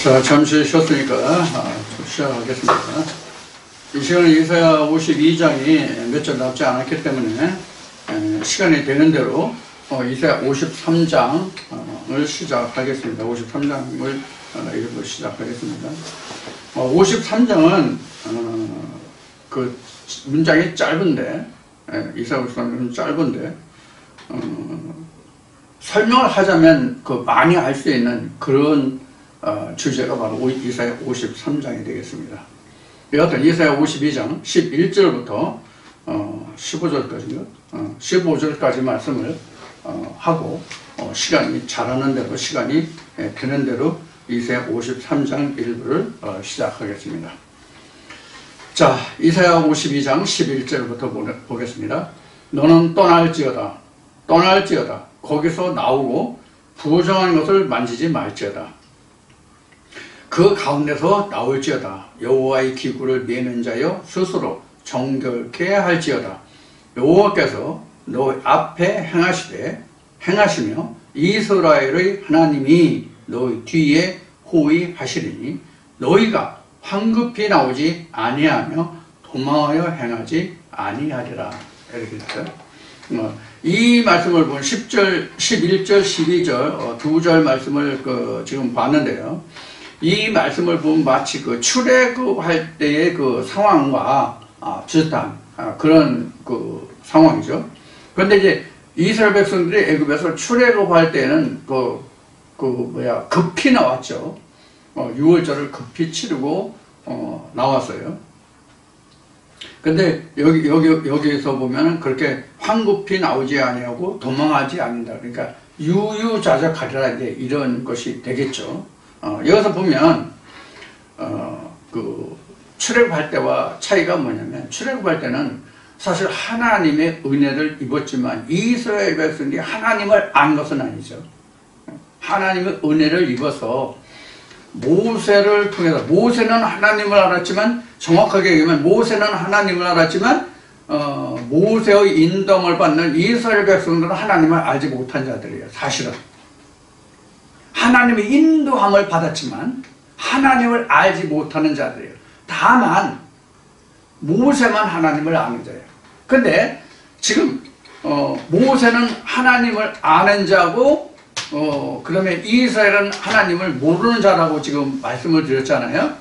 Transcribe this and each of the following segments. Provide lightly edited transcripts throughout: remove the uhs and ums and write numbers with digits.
자, 잠시 쉬었으니까 시작하겠습니다. 이 시간에 이사야 52장이 몇 절 남지 않았기 때문에 시간이 되는 대로 이사야 53장을 시작하겠습니다. 53장을 읽고 시작하겠습니다. 53장은 그 문장이 짧은데, 이사야 53장은 짧은데 설명을 하자면 많이 할 수 있는 그런 주제가 바로 이사야 53장이 되겠습니다. 여하튼 이사야 52장 11절부터 15절까지요. 15절까지 말씀을 하고 시간이 잘하는 대로 시간이 되는 대로 이사야 53장 일부를 시작하겠습니다. 자, 이사야 52장 11절부터 보겠습니다. 너는 떠날지어다. 거기서 나오고 부정한 것을 만지지 말지어다. 그 가운데서 나올지어다. 여호와의 기구를 매는 자여 스스로 정결케 할지어다. 여호와께서 너 앞에 행하시며 이스라엘의 하나님이 너희 뒤에 호위하시리니 너희가 황급히 나오지 아니하며 도망하여 행하지 아니하리라. 이렇게 됐어요. 이 말씀을 보면 10절, 11절, 12절 두 절 말씀을 지금 봤는데요. 이 말씀을 보면 마치 출애굽할 때의 상황과 비슷한 그런 상황이죠. 그런데 이제 이스라엘 백성들이 애굽에서 출애굽할 때는 급히 나왔죠. 6월절을 급히 치르고 나왔어요. 근데 여기에서 보면은 그렇게 황급히 나오지 아니하고 도망하지 않는다. 그러니까 유유자적하리라 이제 이런 것이 되겠죠. 여기서 보면 출애굽할 때와 차이가 뭐냐면 출애굽할 때는 사실 하나님의 은혜를 입었지만 이스라엘 백성들이 하나님을 안 것은 아니죠. 하나님의 은혜를 입어서 모세를 통해서 모세는 하나님을 알았지만 정확하게 얘기하면 모세는 하나님을 알았지만 모세의 인도를 받는 이스라엘 백성들은 하나님을 알지 못한 자들이에요. 사실은 하나님의 인도함을 받았지만 하나님을 알지 못하는 자들이에요. 다만 모세만 하나님을 아는 자예요. 근데 지금 모세는 하나님을 아는 자고 그러면 이스라엘은 하나님을 모르는 자라고 지금 말씀을 드렸잖아요.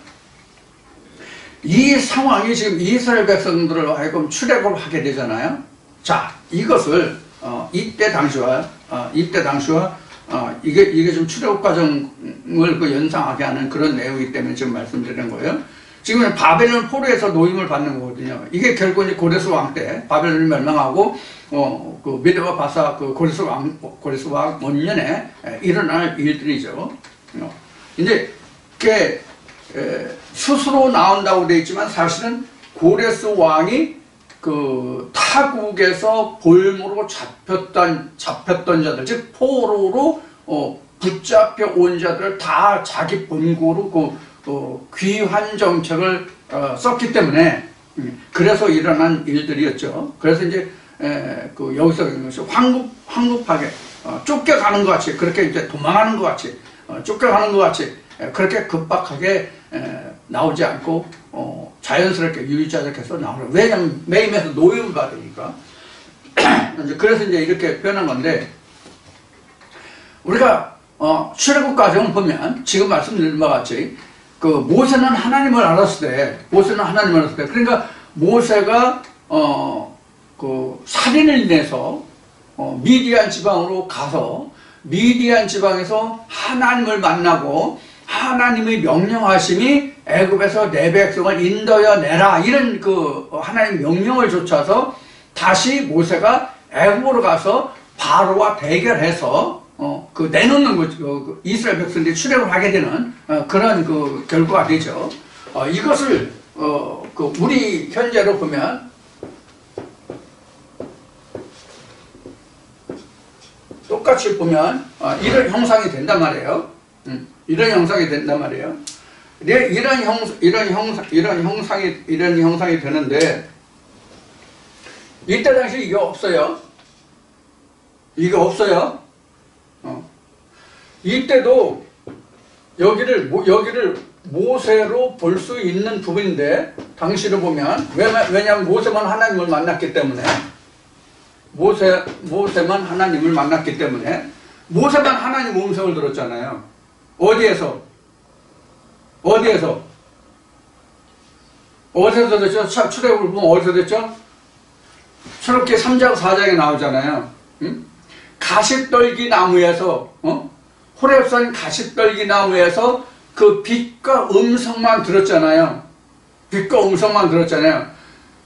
이 상황이 지금 이스라엘 백성들을 하여금 출애굽을 하게 되잖아요. 자, 이것을 이때 당시와 이게 좀 출애굽 과정을 연상하게 하는 그런 내용이기 때문에 지금 말씀드리는 거예요. 지금 바벨론 포로에서 노임을 받는 거거든요. 이게 결국 이제 고레스 왕 때 바벨론이 멸망하고 메대와 바사 고레스 왕 원년에 일어날 일들이죠. 이제 그게 스스로 나온다고 되어 있지만 사실은 고레스 왕이 타국에서 볼모로 잡혔던 자들, 즉 포로로 붙잡혀 온 자들을 다 자기 본고로 귀환 정책을 썼기 때문에 그래서 일어난 일들이었죠. 그래서 이제 여기서 황급하게 쫓겨가는 것 같이 그렇게 이제 도망하는 것 같이 쫓겨가는 것 같이 그렇게 급박하게 나오지 않고 자연스럽게 유유자적해서 나오는. 왜냐하면 매임에서 노임을 받으니까. 그래서 이제 이렇게 표현한 건데 우리가 출애굽 과정을 보면 지금 말씀드린 바와 같이 모세는 하나님을 알았을 때 그러니까 모세가 살인을 인해서 미디안 지방으로 가서 미디안 지방에서 하나님을 만나고 하나님의 명령하심이 애굽에서 내 백성을 인도하여 내라 이런 하나님의 명령을 좇아서 다시 모세가 애굽으로 가서 바로와 대결해서 내놓는 거죠. 이스라엘 백성들이 출애굽을 하게 되는 그런 결과가 되죠. 이것을 우리 현재로 보면 똑같이 보면 이런 형상이 된단 말이에요. 이런 형상이 된단 말이에요. 이런 형상이 되는데 이때 당시 이게 없어요. 이때도 여기를 모세로 볼 수 있는 부분인데, 당시로 보면, 왜냐하면 모세만 하나님을 만났기 때문에, 모세만 하나님을 만났기 때문에, 모세만 하나님 음성을 들었잖아요. 어디에서 됐죠? 출애굽을 보면 어디서 됐죠? 출애굽기 3장 4장에 나오잖아요. 응? 가시떨기 나무에서, 호렙산 가시떨기 나무에서 그 빛과 음성만 들었잖아요. 빛과 음성만 들었잖아요.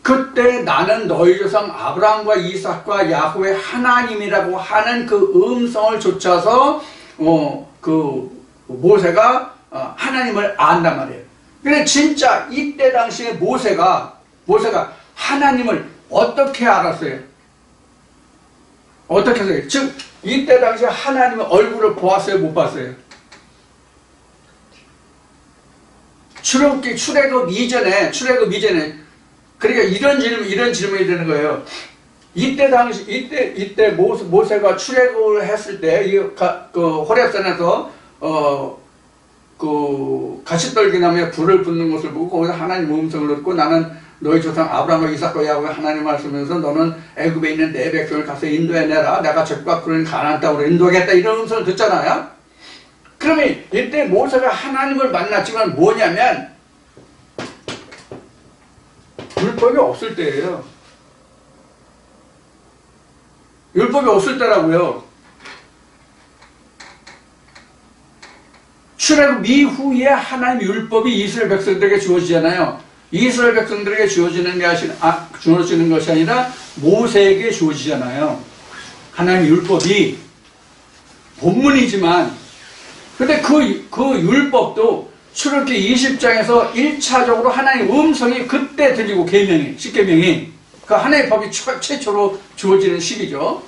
그때 나는 너희 조상 아브라함과 이삭과 야곱의 하나님이라고 하는 그 음성을 좇아서 그 모세가 하나님을 안단 말이에요. 근데 진짜 이때 당시에 모세가 하나님을 어떻게 알았어요? 어떻게 했어요? 즉 이때 당시에 하나님의 얼굴을 보았어요? 못 봤어요? 출애굽 이전에 그러니까 이런 질문이 되는 거예요. 이때 모세가 출애굽을 했을 때 그 호렙산에서 그 가시떨기나무에 불을 붙는 것을 보고 거기서 하나님 음성을 듣고 나는 너희 조상 아브라함과 이삭과 야곱의 하나님 말씀에서 너는 애굽에 있는 내 백성을 가서 인도해내라. 내가 적과 푸른 가나안 땅으로 인도하겠다. 이런 음성을 듣잖아요. 그러면 이때 모세가 하나님을 만났지만 뭐냐면 율법이 없을 때예요. 율법이 없을 때라고요. 출애굽 이후에 하나님 율법이 이스라엘 백성들에게 주어지잖아요. 이스라엘 백성들에게 주어지는 것이 아니라 모세에게 주어지잖아요. 하나님 율법이 본문이지만, 근데 그 율법도 출애굽기 20장에서 1차적으로 하나님 음성이 그때 들리고 십계명이 그 하나님의 법이 최초로 주어지는 시기죠.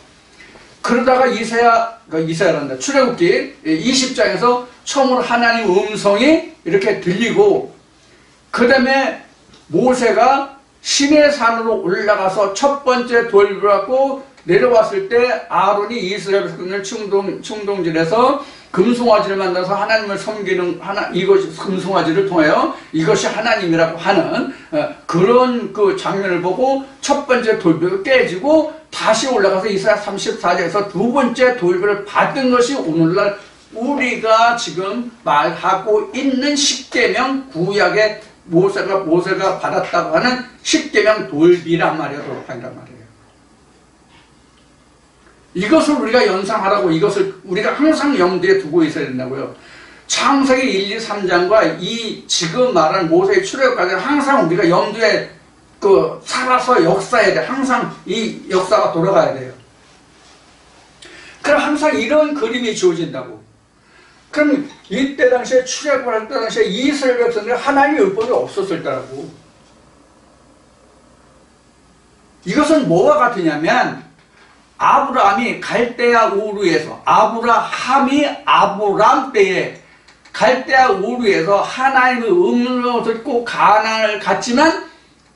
그러다가 이사야란다. 출애굽기 20장에서 처음으로 하나님 음성이 이렇게 들리고, 그 다음에 모세가 시내산으로 올라가서 첫 번째 돌을 갖고 내려왔을 때 아론이 이스라엘 백성을 충동질해서 금송아지를 만나서 하나님을 섬기는 이것이 금송아지를 통하여 이것이 하나님이라고 하는 그런 그 장면을 보고 첫 번째 돌벽이 깨지고 다시 올라가서 이사야 34장에서 두 번째 돌벽을 받은 것이 오늘날 우리가 지금 말하고 있는 십계명 구약의 모세가 받았다고 하는 십계명 돌비란 말이에요. 돌판이란 말이에요. 이것을 우리가 연상하라고, 이것을 우리가 항상 염두에 두고 있어야 된다고요. 창세기 1, 2, 3장과 이 지금 말하는 모세의 출애굽까지 항상 우리가 염두에 살아서 역사해야 돼. 항상 이 역사가 돌아가야 돼요. 그럼 항상 이런 그림이 주어진다고. 그럼 이때 당시에 출애굽을 할 때 당시에 이스라엘 백성들이 하나님의 율법이 없었을 때라고. 이것은 뭐와 같으냐면 아브라함이 갈대아 우르에서 아브라함이 아브람 때에 갈대아 우르에서 하나님의 음성을 듣고 가나안을 갔지만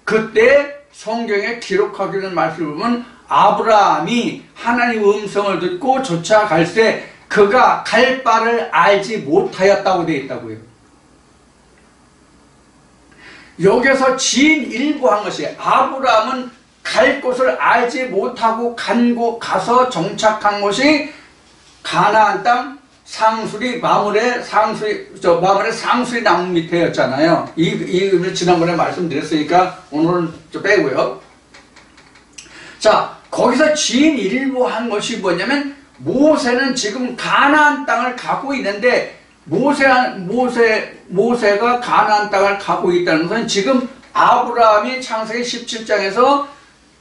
그때 성경에 기록하기는 말씀을 보면 아브라함이 하나님의 음성을 듣고 쫓아갈새 그가 갈 바를 알지 못하였다고 되어 있다고요. 여기서 진일보한 것이 아브라함은 갈 곳을 알지 못하고 가서 정착한 곳이 가나안 땅 마물의 상수리 나무 밑에였잖아요. 이 지난번에 말씀드렸으니까 오늘은 좀 빼고요. 자, 거기서 진일보한 것이 뭐냐면 모세는 지금 가나안 땅을 가고 있는데 모세가 가나안 땅을 가고 있다는 것은 지금 아브라함이 창세기 17장에서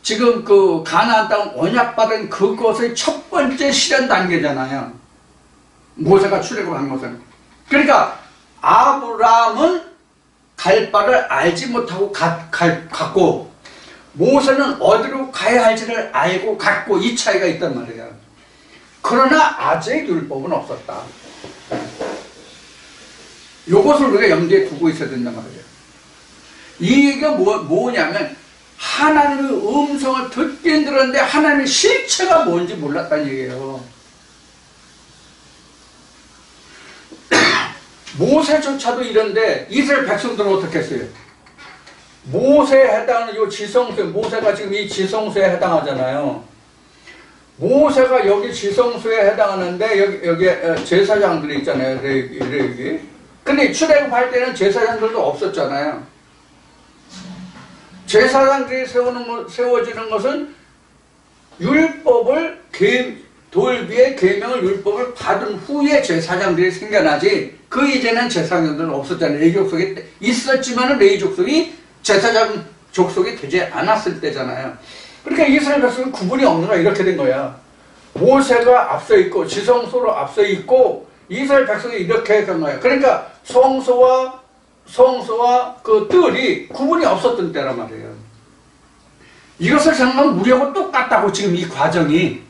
지금 그 가나안 땅 언약받은 그것의 첫 번째 실현 단계잖아요. 모세가 출애굽한 것은. 그러니까 아브라함은 갈 바를 알지 못하고 갔고 모세는 어디로 가야 할지를 알고 갔고 이 차이가 있단 말이에요. 그러나 아직 율법은 없었다. 이것을 우리가 염두에 두고 있어야 된단 말이에요. 이 얘기가 뭐냐면 하나님의 음성을 듣긴 들었는데 하나님의 실체가 뭔지 몰랐다는 얘기예요. 모세조차도 이런데 이스라엘 백성들은 어떻게 했어요? 모세에 해당하는 요 지성소에, 모세가 지금 이 지성소에 해당하잖아요. 모세가 여기 지성소에 해당하는데 여기 제사장들이 있잖아요. 여기. 근데 출애굽할 때는 제사장들도 없었잖아요. 제사장들이 세워지는 것은 율법을 돌비의 계명을 율법을 받은 후에 제사장들이 생겨나지 그 이전엔 제사장들은 없었잖아요. 레위 족속이 있었지만은 레위 족속이 제사장 족속이 되지 않았을 때잖아요. 그러니까 이스라엘 백성은 구분이 없는 거야. 이렇게 된 거야. 모세가 앞서 있고 지성소로 앞서 있고 이스라엘 백성이 이렇게 된 거야. 그러니까 성소와 그 뜰이 구분이 없었던 때란 말이에요. 이것을 생각하면 우리하고 똑같다고 지금 이 과정이.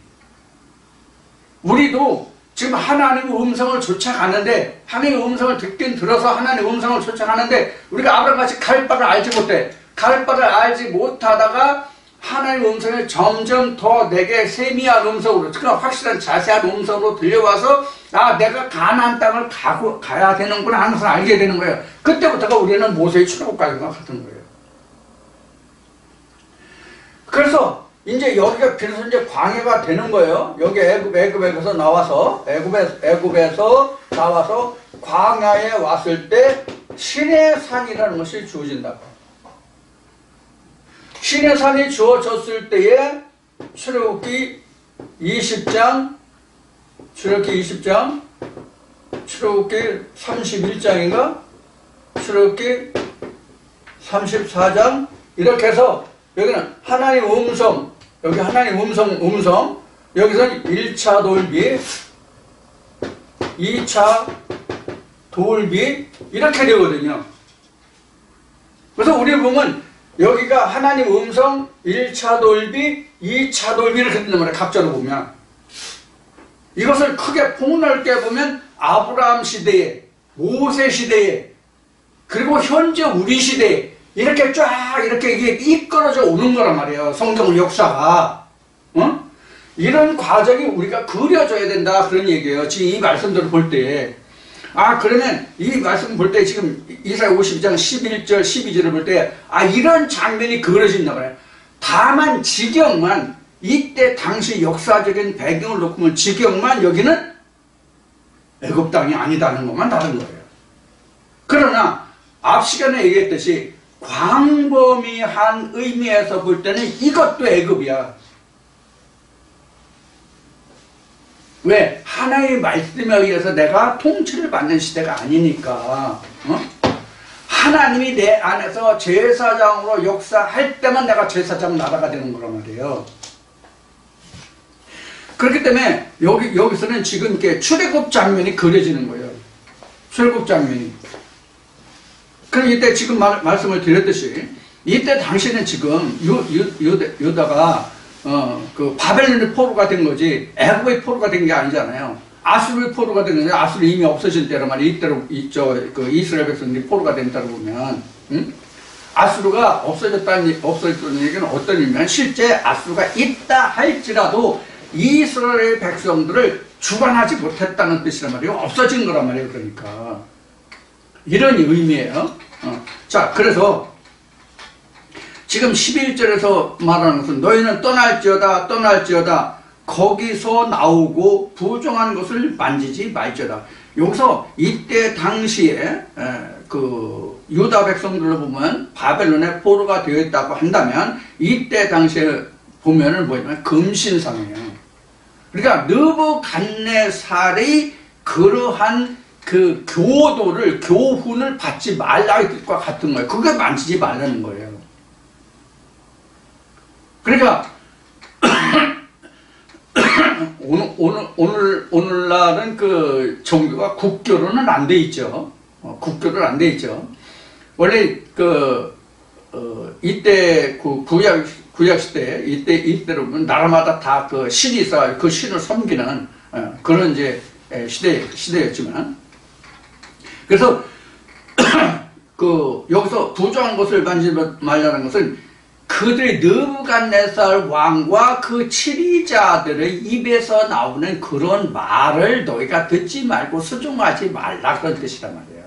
우리도 지금 하나님의 음성을 쫓아가는데 하나님의 음성을 듣긴 들어서 하나님의 음성을 쫓아가는데 우리가 아브라함같이 갈 바를 알지 못해. 갈 바를 알지 못하다가 하나님의 음성을 점점 더 내게 세미한 음성으로 그러니까 확실한 자세한 음성으로 들려와서 아 내가 가나안 땅을 가야 되는구나 하는 것을 알게 되는 거예요. 그때부터가 우리는 모세의 출애굽과정과 같은 거예요. 그래서 이제 여기가 비로소 이제 광야가 되는 거예요. 여기 애굽에서 나와서 애굽에서 나와서 광야에 왔을 때 신의 산이라는 것이 주어진다고. 신의 산이 주어졌을 때에 출애굽기 20장, 출애굽기 31장인가? 출애굽기 34장 이렇게 해서 여기는 하나님 음성, 여기 하나님 음성, 여기서는 1차 돌비, 2차 돌비 이렇게 되거든요. 그래서 우리 보면 여기가 하나님 음성, 1차 돌비, 2차 돌비 이렇게 된단 말이에요. 각자로 보면. 이것을 크게 폭넓게 보면 아브라함 시대에, 모세 시대에, 그리고 현재 우리 시대에 이렇게 쫙 이렇게 이게 이끌어져 오는 거란 말이에요. 성경 역사가. 이런 과정이 우리가 그려져야 된다 그런 얘기예요. 지금 이 말씀들을 볼 때. 아 그러면 이 말씀 볼 때 지금 이사야 52장 11절 12절을 볼 때 아 이런 장면이 그려진다 그래요. 다만 지경만 이때 당시 역사적인 배경을 놓고 보면 지경만 여기는 애굽 땅이 아니다는 것만 다른 거예요. 그러나 앞 시간에 얘기했듯이 광범위한 의미에서 볼 때는 이것도 애굽이야. 왜? 하나의 말씀에 의해서 내가 통치를 받는 시대가 아니니까. 하나님이 내 안에서 제사장으로 역사할 때만 내가 제사장 나라가 되는 거란 말이에요. 그렇기 때문에 여기서는 지금 이렇게 출애굽 장면이 그려지는 거예요. 출애굽 장면이. 그럼 이때 지금 말씀을 드렸듯이 이때 당시는 지금 유다가 그 바벨론의 포로가 된 거지 애굽의 포로가 된 게 아니잖아요. 아수르의 포로가 된 거지. 아수르 이미 없어질 때란 말이에요. 이때로 그 이스라엘 백성들이 포로가 된다고 보면 아수르가 없어졌다는 얘기는 어떤 의미냐면 실제 아수르가 있다 할지라도 이스라엘 백성들을 주관하지 못했다는 뜻이란 말이에요. 없어진 거란 말이에요. 그러니까 이런 의미예요. 자 그래서 지금 11절에서 말하는 것은 너희는 떠날지어다 거기서 나오고 부정한 것을 만지지 말지어다. 여기서 이때 당시에 그 유다 백성들을 보면 바벨론의 포로가 되어 있다고 한다면 이때 당시에 보면은 뭐냐면 금신상이에요. 그러니까 느부갓네살이 그러한 그 교훈을 받지 말라의 뜻과 같은 거예요. 그걸 만지지 말라는 거예요. 그러니까 오늘날은 그 종교가 국교로는 안 돼 있죠. 국교로 안 돼 있죠. 원래 이때 그 구약 시대 이때로 보면 나라마다 다 그 신이 있어 그 신을 섬기는 그런 이제 시대였지만 그래서 그 여기서 부정한 것을 만지지 말라는 것은 그들이 느부갓네살 왕과 그 치리자들의 입에서 나오는 그런 말을 너희가 듣지 말고 수종하지 말라, 그런 뜻이란 말이에요.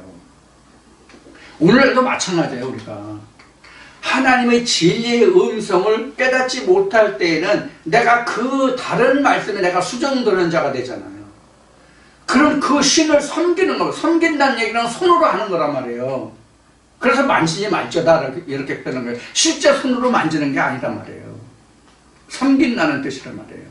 오늘도 마찬가지예요. 우리가 하나님의 진리의 음성을 깨닫지 못할 때에는 내가 그 다른 말씀에 내가 수정드는 자가 되잖아요. 그럼 그 신을 섬기는 거, 섬긴다는 얘기는 손으로 하는 거란 말이에요. 그래서 만지지 말자다 이렇게 표현한 거예요. 실제 손으로 만지는 게 아니란 말이에요. 섬긴다는 뜻이란 말이에요.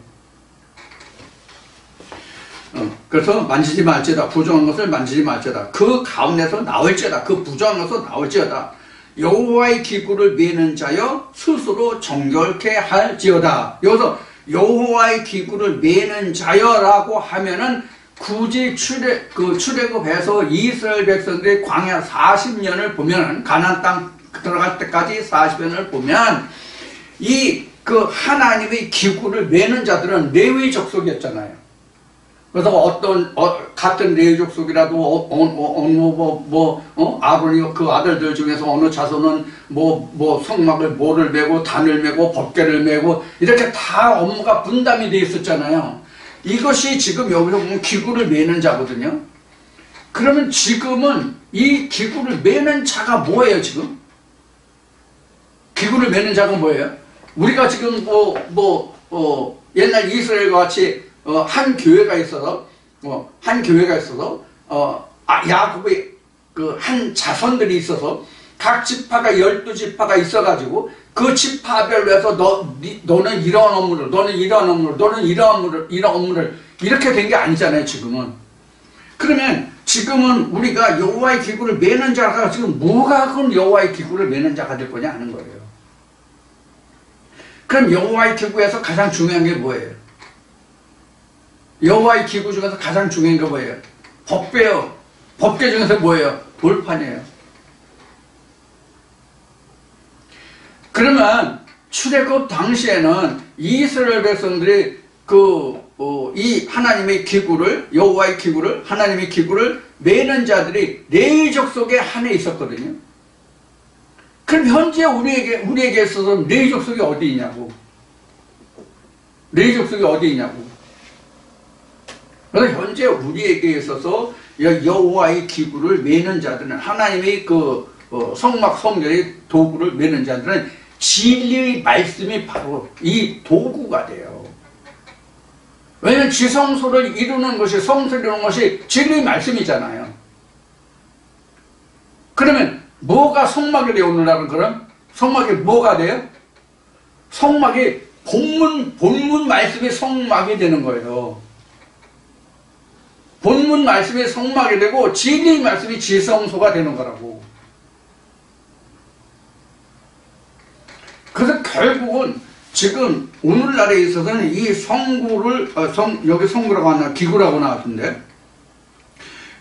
그래서 만지지 말지어다. 부정한 것을 만지지 말지어다. 그 가운데서 나올지어다. 그 부정한 것을 나올지어다. 여호와의 기구를 메는 자여 스스로 정결케 할지어다. 여기서 여호와의 기구를 메는 자여라고 하면은 굳이 출애굽해서 이스라엘 백성들이 광야 40년을 보면, 가나안 땅 들어갈 때까지 40년을 보면 이 그 하나님의 기구를 메는 자들은 레위 족속이었잖아요. 그래서 같은 레위 족속이라도 아론이 그 아들들 중에서 어느 자손은 성막을 모를 메고 단을 메고 법궤를 메고 이렇게 다 업무가 분담이 되어 있었잖아요. 이것이 지금 여기서 보면 기구를 메는 자거든요. 그러면 지금은 이 기구를 메는 자가 뭐예요, 지금? 기구를 메는 자가 뭐예요? 우리가 지금 옛날 이스라엘과 같이 한 교회가 있어서 야곱의 그 한 자손들이 있어서 각 지파가 12지파가 있어가지고 그 지파별로 해서 너는 이런 업무를, 너는 이런 업무를, 너는 이런 업무를 이렇게 된 게 아니잖아요, 지금은. 그러면 지금은 우리가 여호와의 기구를 메는 자가 지금 뭐가 그럼 여호와의 기구를 메는 자가 될 거냐 하는 거예요. 그럼 여호와의 기구에서 가장 중요한 게 뭐예요? 여호와의 기구 중에서 가장 중요한 게 뭐예요? 법궤요. 법궤 중에서 뭐예요? 돌판이에요. 그러면 출애굽 당시에는 이스라엘 백성들이 이 하나님의 기구를, 여호와의 기구를, 하나님의 기구를 메는 자들이 레위 족속에 한해 있었거든요. 그럼 현재 우리에게 있어서 레위 족속이 어디 있냐고. 레위 족속이 어디 있냐고. 그래서 현재 우리에게 있어서 여호와의 기구를 메는 자들은, 하나님의 성막 성전의 도구를 메는 자들은 진리의 말씀이 바로 이 도구가 돼요. 왜냐하면 지성소를 이루는 것이, 성소를 이루는 것이 진리의 말씀이잖아요. 그러면 뭐가 성막이 돼요, 오늘날은? 그럼 성막이 뭐가 돼요? 성막이 본문 말씀이 성막이 되는 거예요. 본문 말씀이 성막이 되고 진리의 말씀이 지성소가 되는 거라고. 그래서 결국은 지금 오늘날에 있어서는 이 성구를 여기 성구라고 하나 기구라고 나왔던데,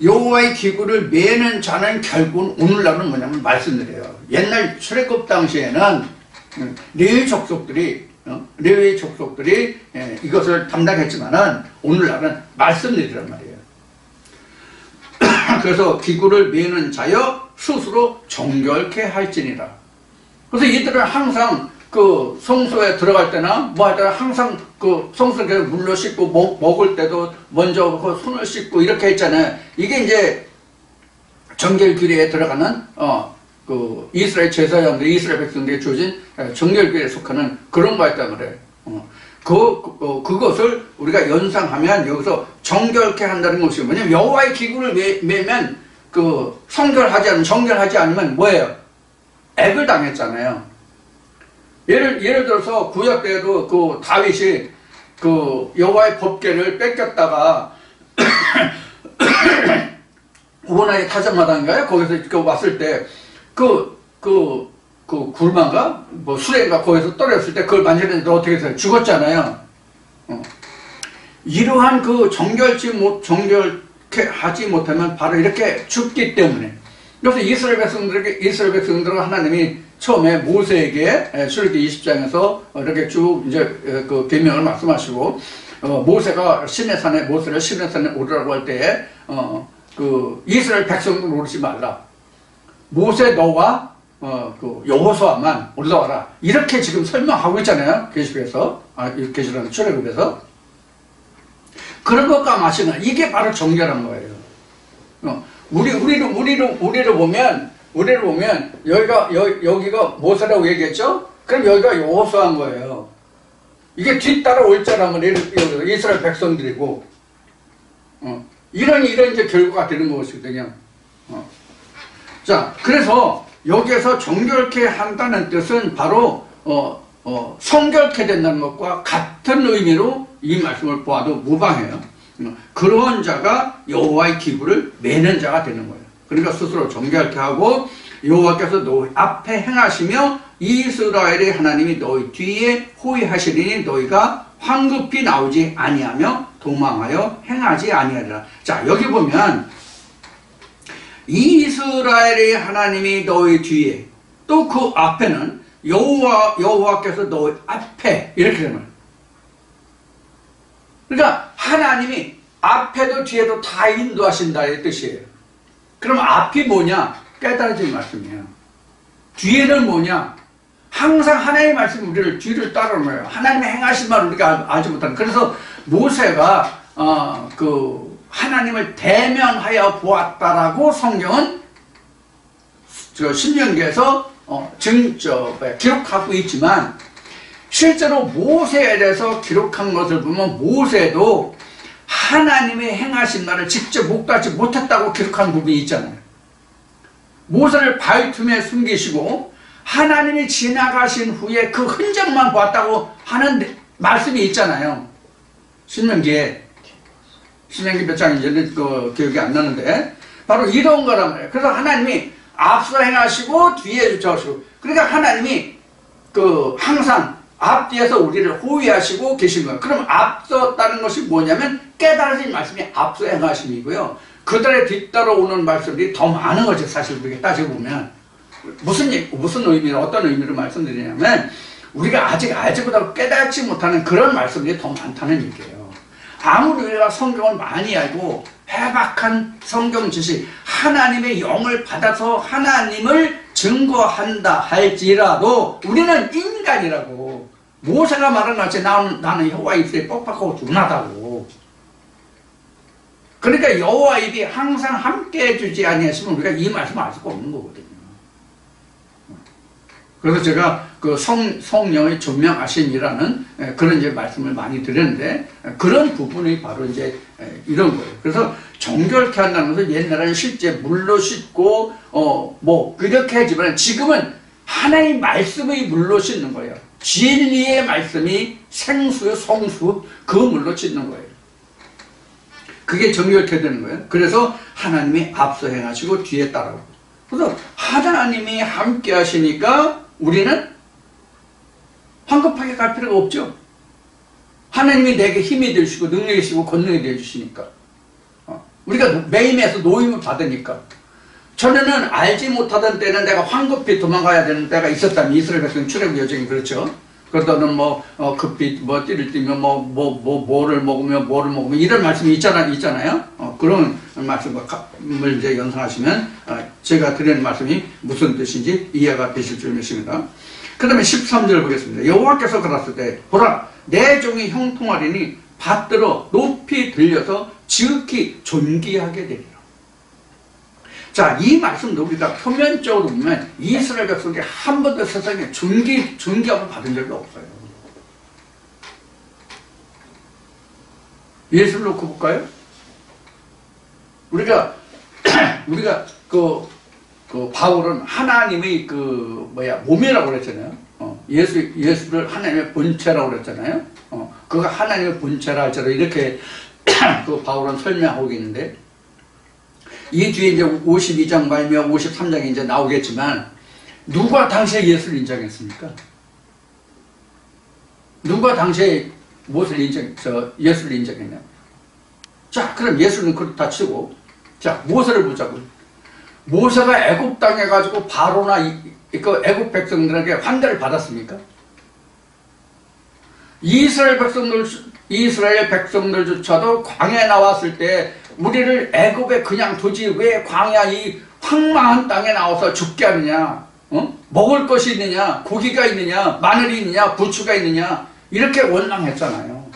여호와의 기구를 메는 자는 결국은 오늘날은 뭐냐면 말씀드려요. 옛날 출애굽 당시에는 레위 족속들이 이것을 담당했지만은 오늘날은 말씀드리란 말이에요. 그래서 기구를 메는 자여 스스로 정결케 할지니라. 그래서 이들은 항상 그 성소에 들어갈 때나 뭐 할 때나 항상 그 성소에 물로 씻고 먹을 때도 먼저 그 손을 씻고 이렇게 했잖아요. 이게 이제 정결규례에 들어가는 그 이스라엘 제사장들, 이스라엘 백성들이 주어진 정결규례에 속하는 그런 거였단 말이에요. 그것을 우리가 연상하면 여기서 정결케 한다는 것이 뭐냐면, 여호와의 기구를 메면 그 정결하지 않으면 뭐예요? 액을 당했잖아요. 예를 들어서 구약 때에도 그 다윗이 그 여호와의 법궤를 뺏겼다가 오나의 타작마당인가요? 거기서 왔을 때 그 굴만가 뭐 수레가 거기서 떨어졌을 때 그걸 만지는데 어떻게 해서 죽었잖아요. 이러한 그 정결케 하지 못하면 바로 이렇게 죽기 때문에. 그래서 이스라엘 백성들은 하나님이 처음에 모세에게 출애굽기 20장에서 이렇게 쭉 이제 그 계명을 말씀하시고, 모세가 모세를 시내산에 오르라고 할 때에 그 이스라엘 백성들 오르지 말라. 모세 너와 그 여호수아만 올라와라. 이렇게 지금 설명하고 있잖아요. 계시록에서. 계시록 출애굽에서. 그런 것과 마찬가지. 이게 바로 정결한 거예요. 우리를 보면, 여기가 모세라고 얘기했죠? 그럼 여기가 여호수아인 거예요. 이게 뒤따라 올 자라면 이스라엘 백성들이고, 이런 이제 결과가 되는 것이거든요. 자, 그래서 여기에서 정결케 한다는 뜻은 바로, 성결케 된다는 것과 같은 의미로 이 말씀을 보아도 무방해요. 그런 자가 여호와의 기구를 매는 자가 되는 거예요. 그러니까 스스로 정결케 하고 여호와께서 너희 앞에 행하시며 이스라엘의 하나님이 너희 뒤에 호위하시리니 너희가 황급히 나오지 아니하며 도망하여 행하지 아니하리라. 자, 여기 보면 이스라엘의 하나님이 너희 뒤에, 또 그 앞에는 여호와께서 너희 앞에, 이렇게 되는 거예요. 그러니까 하나님이 앞에도 뒤에도 다 인도하신다의 뜻이에요. 그럼 앞이 뭐냐? 깨달아진 말씀이에요. 뒤에는 뭐냐? 항상 하나님의 말씀이 우리를 뒤를 따르는 거예요. 하나님의 행하신 말을 우리가 알지 못하는. 그래서 모세가 하나님을 대면하여 보았다라고 성경은 신명기에서 기록하고 있지만, 실제로 모세에 대해서 기록한 것을 보면 모세도 하나님의 행하신 말을 직접 목도하지 못했다고 기록한 부분이 있잖아요. 모세를 바위틈에 숨기시고 하나님이 지나가신 후에 그 흔적만 보았다고 하는 말씀이 있잖아요. 신명기에. 신명기 몇 장인지 기억이 안 나는데 바로 이런 거란 말이에요. 그래서 하나님이 앞서 행하시고 뒤에 쫓아오시고, 그러니까 하나님이 항상 앞뒤에서 우리를 호위하시고 계신 거예요. 그럼 앞섰다는 것이 뭐냐면 깨달아진 말씀이 앞서 행하심이고요. 그들의 뒤따라 오는 말씀들이 더 많은 거죠. 사실 우리가 따지고 보면 무슨 의미로, 어떤 의미로 말씀드리냐면 우리가 아직 알지 못하고 깨닫지 못하는 그런 말씀들이 더 많다는 얘기예요. 아무리 우리가 성경을 많이 알고 해박한 성경 지식, 하나님의 영을 받아서 하나님을 증거한다 할지라도 우리는 인간이라고. 모세가 말한 것이 나는 여호와 입술이 뻑뻑하고 둔하다고. 그러니까 여호와 입이 항상 함께 해주지 아니하시면 우리가 이 말씀을 알 수가 없는 거거든요. 그래서 제가 성령의 존명하심이라는 그런 이제 말씀을 많이 드렸는데, 그런 부분이 바로 이제 이런 거예요. 그래서 정결케 한다는 것은 옛날에는 실제 물로 씻고 그렇게 하지만 지금은 하나님 말씀의 물로 씻는 거예요. 진리의 말씀이 생수, 성수, 그 물로 씻는 거예요. 그게 정결케 되는 거예요. 그래서 하나님이 앞서 행하시고 뒤에 따라오고. 그래서 하나님이 함께 하시니까 우리는 황급하게 갈 필요가 없죠. 하나님이 내게 힘이 되시고 능력이 되시고 권능이 되어주시니까. 우리가 매임에서 노임을 받으니까. 전에는 알지 못하던 때는 내가 황급히 도망가야 되는 때가 있었다면, 이스라엘 백성 출애굽 여정이 그렇죠. 그러더는 급히 띠를 띠면 뭐를 먹으면 이런 말씀이 있잖아요. 그런 말씀을 이제 연상하시면 제가 드리는 말씀이 무슨 뜻인지 이해가 되실 줄 믿습니다. 그 다음에 13절 보겠습니다. 여호와께서 그랬을 때 보라, 내 종이 형통하리니 받들어 높이 들려서 지극히 존귀하게 되리라. 자, 이 말씀도 우리가 표면적으로 보면 이스라엘 백성이 한 번도 세상에 존귀함을 받은 적이 없어요. 예수를 놓고 볼까요? 우리가 바울은 하나님의 몸이라고 그랬잖아요. 예수를 하나님의 본체라고 그랬잖아요. 그가 하나님의 본체라 할지라도 이렇게 바울은 설명하고 있는데, 이 뒤에 이제 52장 말며 53장이 이제 나오겠지만, 누가 당시에 예수를 인정했습니까? 누가 당시에 예수를 인정했냐? 자, 그럼 예수는 그렇다 치고, 자, 모세를 보자고. 모세가 애굽 땅에 가지고 바로나 애굽 백성들에게 환대를 받았습니까? 이스라엘 백성들조차도 광야에 나왔을 때 우리를 애굽에 그냥 두지 왜 광야 이 황망한 땅에 나와서 죽게 하느냐? 먹을 것이 있느냐, 고기가 있느냐, 마늘이 있느냐, 부추가 있느냐, 이렇게 원망했잖아요.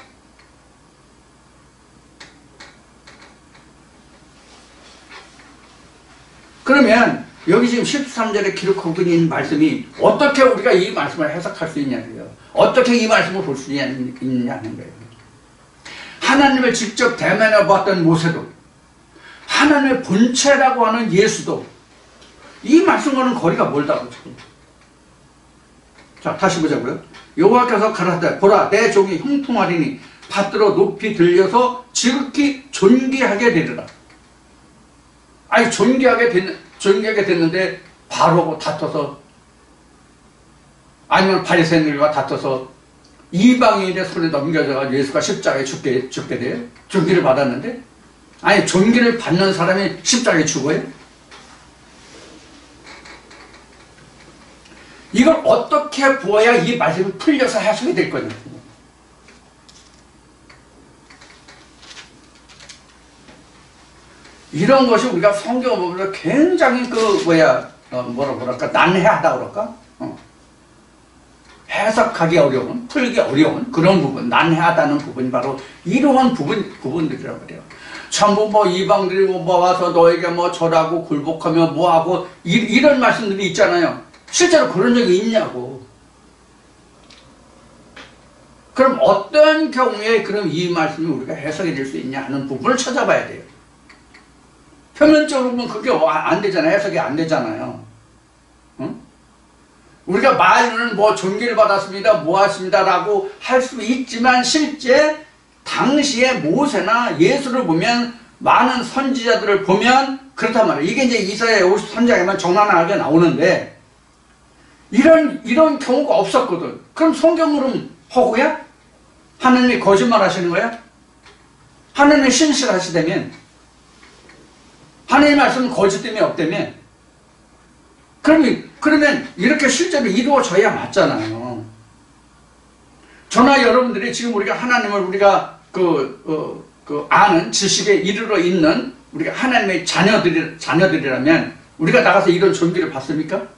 그러면 여기 지금 13절에 기록하고 있는 말씀이 어떻게 우리가 이 말씀을 해석할 수 있냐고요. 어떻게 이 말씀을 볼 수 있느냐는 거예요. 하나님을 직접 대면해 보았던 모세도, 하나님의 본체라고 하는 예수도 이 말씀과는 거리가 멀다고. 자, 다시 보자고요. 여호와께서 가라사대 보라 내 종이 형통하리니 받들어 높이 들려서 지극히 존귀하게 되리라. 아니 존귀하게 됐는데 바로하고 다퉈서, 아니면 바리새인들과 다퉈서 이방인의 손에 넘겨져가 예수가 십자가에 죽게 돼요? 존귀를 받았는데? 아니 존귀를 받는 사람이 십자가에 죽어요? 이걸 어떻게 보아야 이 말씀이 풀려서 해석이 될 거냐. 이런 것이 우리가 성경을 보면 굉장히 뭐랄까 난해하다 그럴까? 해석하기 어려운, 풀기 어려운 그런 부분, 난해하다는 부분이 바로 이러한 부분들이라고 그래요. 전부 뭐 이방들이 뭐 와서 너에게 뭐 절하고 굴복하며 뭐하고 이런 말씀들이 있잖아요. 실제로 그런 적이 있냐고. 그럼 어떤 경우에 그럼 이 말씀이 우리가 해석이 될 수 있냐 하는 부분을 찾아봐야 돼요. 표면적으로 보면 그게 안 되잖아요. 해석이 안 되잖아요. 응? 우리가 말로는 뭐 존귀를 받았습니다, 뭐 하십니다라고 할 수 있지만 실제 당시에 모세나 예수를 보면 많은 선지자들을 보면 그렇단 말이에요. 이게 이제 이사야 53장에만 적나라하게 나오는데 이런 경우가 없었거든. 그럼 성경으로는 허구야? 하느님이 거짓말 하시는 거야? 하느님이 신실하시다면, 하느님 말씀은 거짓됨이 없다면, 그러면 이렇게 실제로 이루어져야 맞잖아요. 저나 여러분들이 지금 우리가 하나님을 우리가 아는 지식에 이르러 있는 우리가 하나님의 자녀들이라면 우리가 나가서 이런 존귀를 받습니까?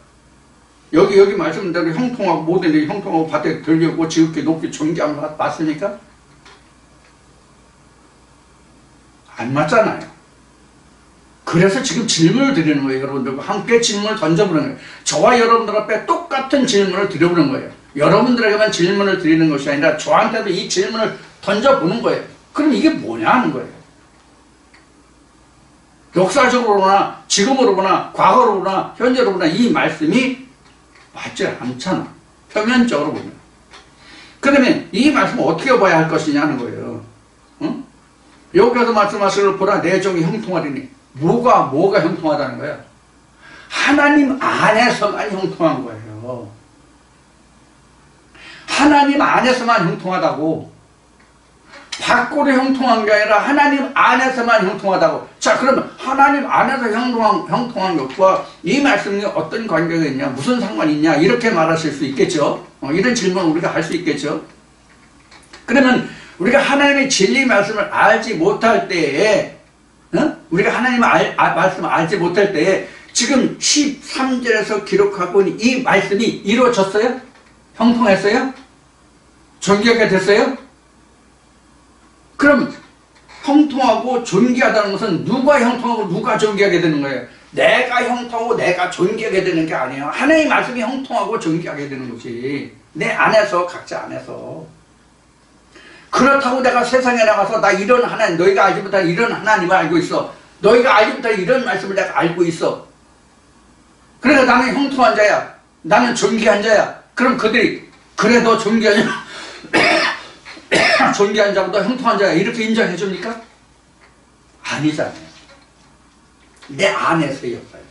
여기 말씀대로 형통하고 모든 일이 형통하고 밭에 들려고 지극히 높이 존귀함을 받습니까? 안 맞잖아요. 그래서 지금 질문을 드리는 거예요. 여러분들과 함께 질문을 던져보는 거예요. 저와 여러분들 앞에 똑같은 질문을 드려보는 거예요. 여러분들에게만 질문을 드리는 것이 아니라 저한테도 이 질문을 던져보는 거예요. 그럼 이게 뭐냐 하는 거예요. 역사적으로 보나 지금으로 보나 과거로 보나 현재로 보나 이 말씀이 맞지 않잖아. 표면적으로 보면. 그러면 이 말씀을 어떻게 봐야 할 것이냐 하는 거예요. 응? 여기서 말씀하시기를 보라 내 종이 형통하리니 뭐가 형통하다는 거야? 하나님 안에서만 형통한 거예요. 하나님 안에서만 형통하다고. 밖으로 형통한 게 아니라 하나님 안에서만 형통하다고. 자, 그러면 하나님 안에서 형통한 것과 이 말씀이 어떤 관계가 있냐, 무슨 상관이 있냐, 이렇게 말하실 수 있겠죠. 이런 질문을 우리가 할 수 있겠죠. 그러면 우리가 하나님의 진리 말씀을 알지 못할 때에, 우리가 하나님의 말씀을 알지 못할 때에 지금 13절에서 기록하고 있는 이 말씀이 이루어졌어요? 형통했어요? 존귀하게 됐어요? 그럼 형통하고 존귀하다는 것은 누가 형통하고 누가 존귀하게 되는 거예요? 내가 형통하고 내가 존귀하게 되는 게 아니에요. 하나님의 말씀이 형통하고 존귀하게 되는 거지. 내 안에서, 각자 안에서. 그렇다고 내가 세상에 나가서 나 이런 하나님, 너희가 알지 못한 이런 하나님을 알고 있어. 너희가 알지 못한 이런 말씀을 내가 알고 있어. 그래서 나는 형통한 자야. 나는 존귀한 자야. 그럼 그들이 그래 너 존귀한 존귀한 자보다 형통한 자야 이렇게 인정해 줍니까? 아니잖아요. 내 안에서의 역사예요.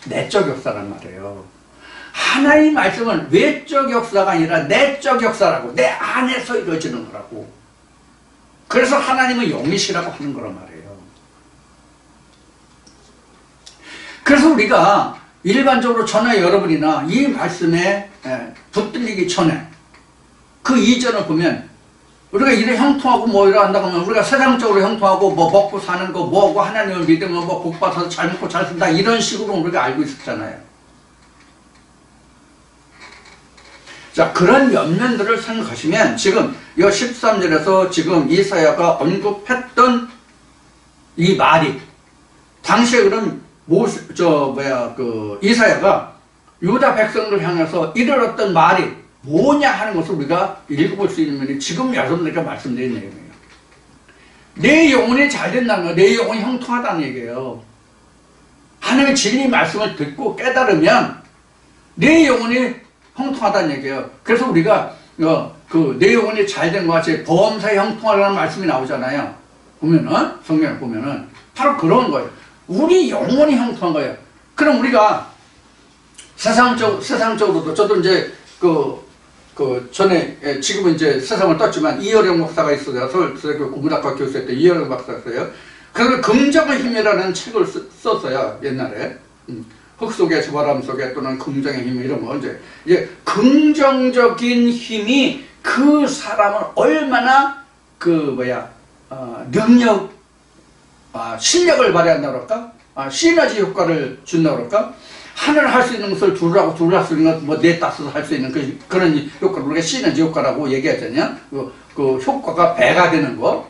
내적 역사란 말이에요. 하나님 말씀은 외적 역사가 아니라 내적 역사라고. 내 안에서 이루어지는 거라고. 그래서 하나님은 영이시라고 하는 거란 말이에요. 그래서 우리가 일반적으로 저나 여러분이나 이 말씀에 붙들리기 전에 그 이전을 보면 우리가 이래 형통하고 뭐 이래 한다고 하면 우리가 세상적으로 형통하고 뭐 먹고 사는 거 뭐하고 하나님을 믿으면 뭐 복 받아서 잘 먹고 잘 산다 이런 식으로 우리가 알고 있었잖아요. 자, 그런 면면들을 생각하시면 지금 이 13절에서 지금 이사야가 언급했던 이 말이 당시에 그런 이사야가 유다 백성들 향해서 이르렀던 말이 뭐냐 하는 것을 우리가 읽어볼 수 있는 면이 지금 여러분들께 말씀드린 내용이에요. 내 영혼이 잘 된다는 거, 내 영혼이 형통하다는 얘기예요. 하나님의 진리 말씀을 듣고 깨달으면 내 영혼이 형통하다는 얘기예요. 그래서 우리가 내 영혼이 잘 된 것 같이 범사에 형통하라는 말씀이 나오잖아요. 보면은 성경을 보면은 바로 그런 거예요. 우리 영혼이 형통한 거예요. 그럼 우리가 세상적으로도 저도 이제 전에 지금은 이제 세상을 떴지만 이어령 박사가 있어요. 서울대학교 국문학과 교수였던 이어령 박사였어요. 그래서 긍정의 힘이라는 책을 썼어요. 옛날에 흙 속에 바람 속에 또는 긍정의 힘 이런 거 이제 긍정적인 힘이 그 사람을 얼마나 실력을 발휘한다 그럴까? 시너지 효과를 준다 그럴까? 하나를 할 수 있는 것을 둘을 할 수 있는 것, 뭐, 넷, 다섯 할 수 있는 그런 효과를 우리가 시너지 효과라고 얘기하잖아요. 그 효과가 배가 되는 거.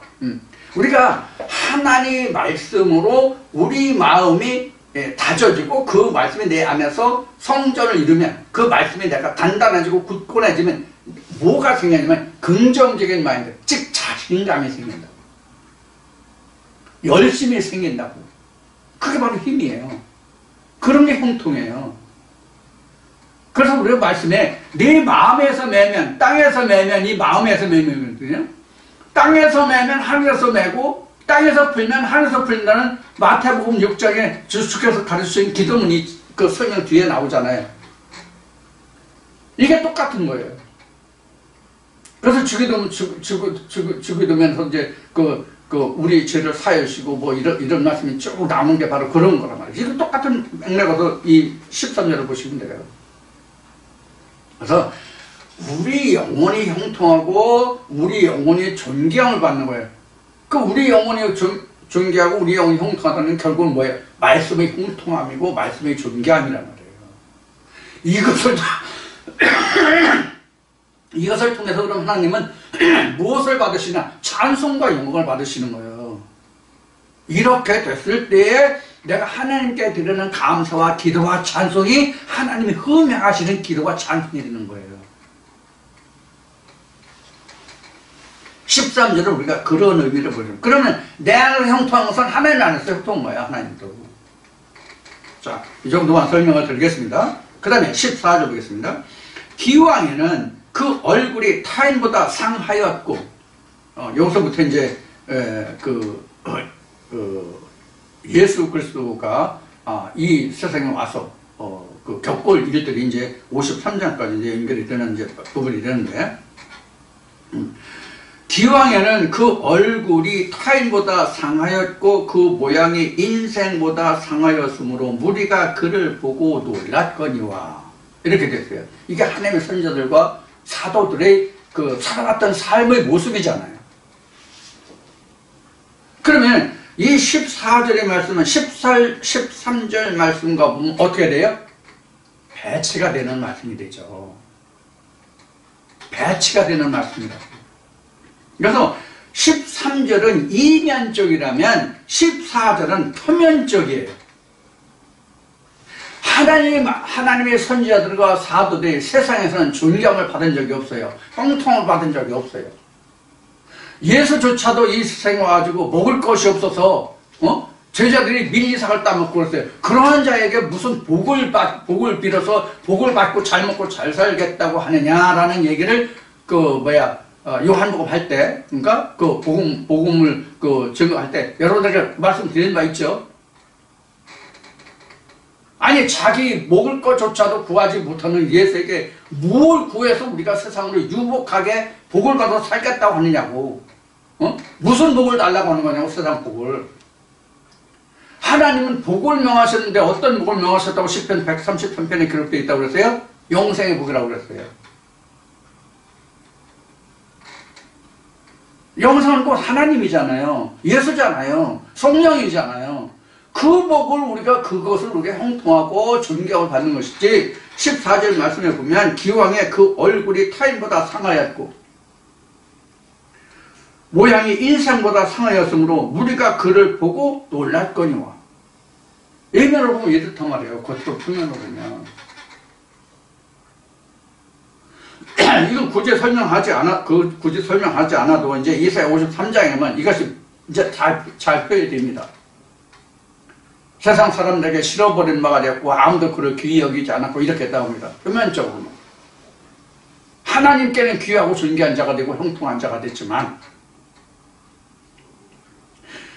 우리가 하나님의 말씀으로 우리 마음이 다져지고 그 말씀이 내 안에서 성전을 이루면 그 말씀이 내가 단단해지고 굳건해지면 뭐가 생기냐면 긍정적인 마인드, 즉 자신감이 생긴다. 열심히 생긴다고. 그게 바로 힘이에요. 그런 게 형통이에요. 그래서 우리가 말씀에 네 마음에서 매면, 땅에서 매면 이 마음에서 매면이거든요. 땅에서 매면 하늘에서 매고 땅에서 풀면 하늘에서 풀린다는 마태복음 6장에 주께서 가르치신 기도문이 그 설명 뒤에 나오잖아요. 이게 똑같은 거예요. 그래서 주기도면서 이제 우리 죄를 사여주시고 뭐 이런 말씀이 쭉 나오는 게 바로 그런 거란 말이에요. 이거 똑같은 맥락으로 이 13절을 보시면 돼요. 그래서 우리 영혼이 형통하고 우리 영혼이 존경을 받는 거예요. 우리 영혼이 존경하고 우리 영혼이 형통하다는 결국은 뭐예요? 말씀의 형통함이고 말씀의 존경함이란 말이에요. 이것을 통해서 그럼 하나님은 무엇을 받으시나? 찬송과 영광을 받으시는 거예요. 이렇게 됐을 때에 내가 하나님께 드리는 감사와 기도와 찬송이 하나님이 흠양하시는 기도와 찬송이 되는 거예요. 13절을 우리가 그런 의미를 보여줍니다. 그러면 내 안에서 형통한 것은 하나님 안에서 형통한 거예요. 하나님도. 자, 이 정도만 설명을 드리겠습니다. 그 다음에 14절 보겠습니다. 기왕에는 그 얼굴이 타인보다 상하였고, 여기서부터 이제 예수 그리스도가 이 세상에 와서 겪을 일들이 이제 53장까지 이제 연결이 되는 이제 부분이 되는데, 기왕에는 그 얼굴이 타인보다 상하였고 그 모양이 인생보다 상하였으므로 무리가 그를 보고 놀랐거니와 이렇게 됐어요. 이게 하나님의 선지자들과 사도들의 살아왔던 삶의 모습이잖아요. 그러면 이 14절의 말씀은 13절 말씀과 보면 어떻게 돼요? 배치가 되는 말씀이 되죠. 배치가 되는 말씀이다. 그래서 13절은 이면적이라면 14절은 표면적이에요. 하나님의 선지자들과 사도들이 세상에서는 존경을 받은 적이 없어요. 형통을 받은 적이 없어요. 예수조차도 이 세상에 와가지고 먹을 것이 없어서 제자들이 밀리삭을 따먹고 그랬어요. 그러한 자에게 무슨 복을 빌어서 복을 받고 잘 먹고 잘 살겠다고 하느냐라는 얘기를 요한복음 할 때, 그러니까 복음을 증거할 때 여러분들에게 말씀드린 바 있죠. 아니 자기 먹을 것조차도 구하지 못하는 예수에게 뭘 구해서 우리가 세상으로 유복하게 복을 받아 살겠다고 하느냐고. 무슨 복을 달라고 하는 거냐고. 세상 복을. 하나님은 복을 명하셨는데 어떤 복을 명하셨다고 시편 133편에 기록되어 있다고 그랬어요? 영생의 복이라고 그랬어요. 영생은 곧 하나님이잖아요. 예수잖아요. 성령이잖아요. 그 복을 우리가 그것을 우리가 형통하고 존경을 받는 것이지 14절 말씀에 보면 기왕에 그 얼굴이 타인보다 상하였고 모양이 인생보다 상하였으므로 우리가 그를 보고 놀랄거니와. 예면으로 보면 이렇단 말이에요. 그것도 표면으로 보면. 이건 굳이 설명하지 않아도 이제 이사야 53장에만 이것이 이제 잘 표현이 됩니다. 세상 사람들에게 실어버린 바가 되었고 아무도 그를 귀히 여기지 않았고 이렇게 나옵니다. 표면적으로는. 하나님께는 귀하고 존귀한 자가 되고 형통한 자가 됐지만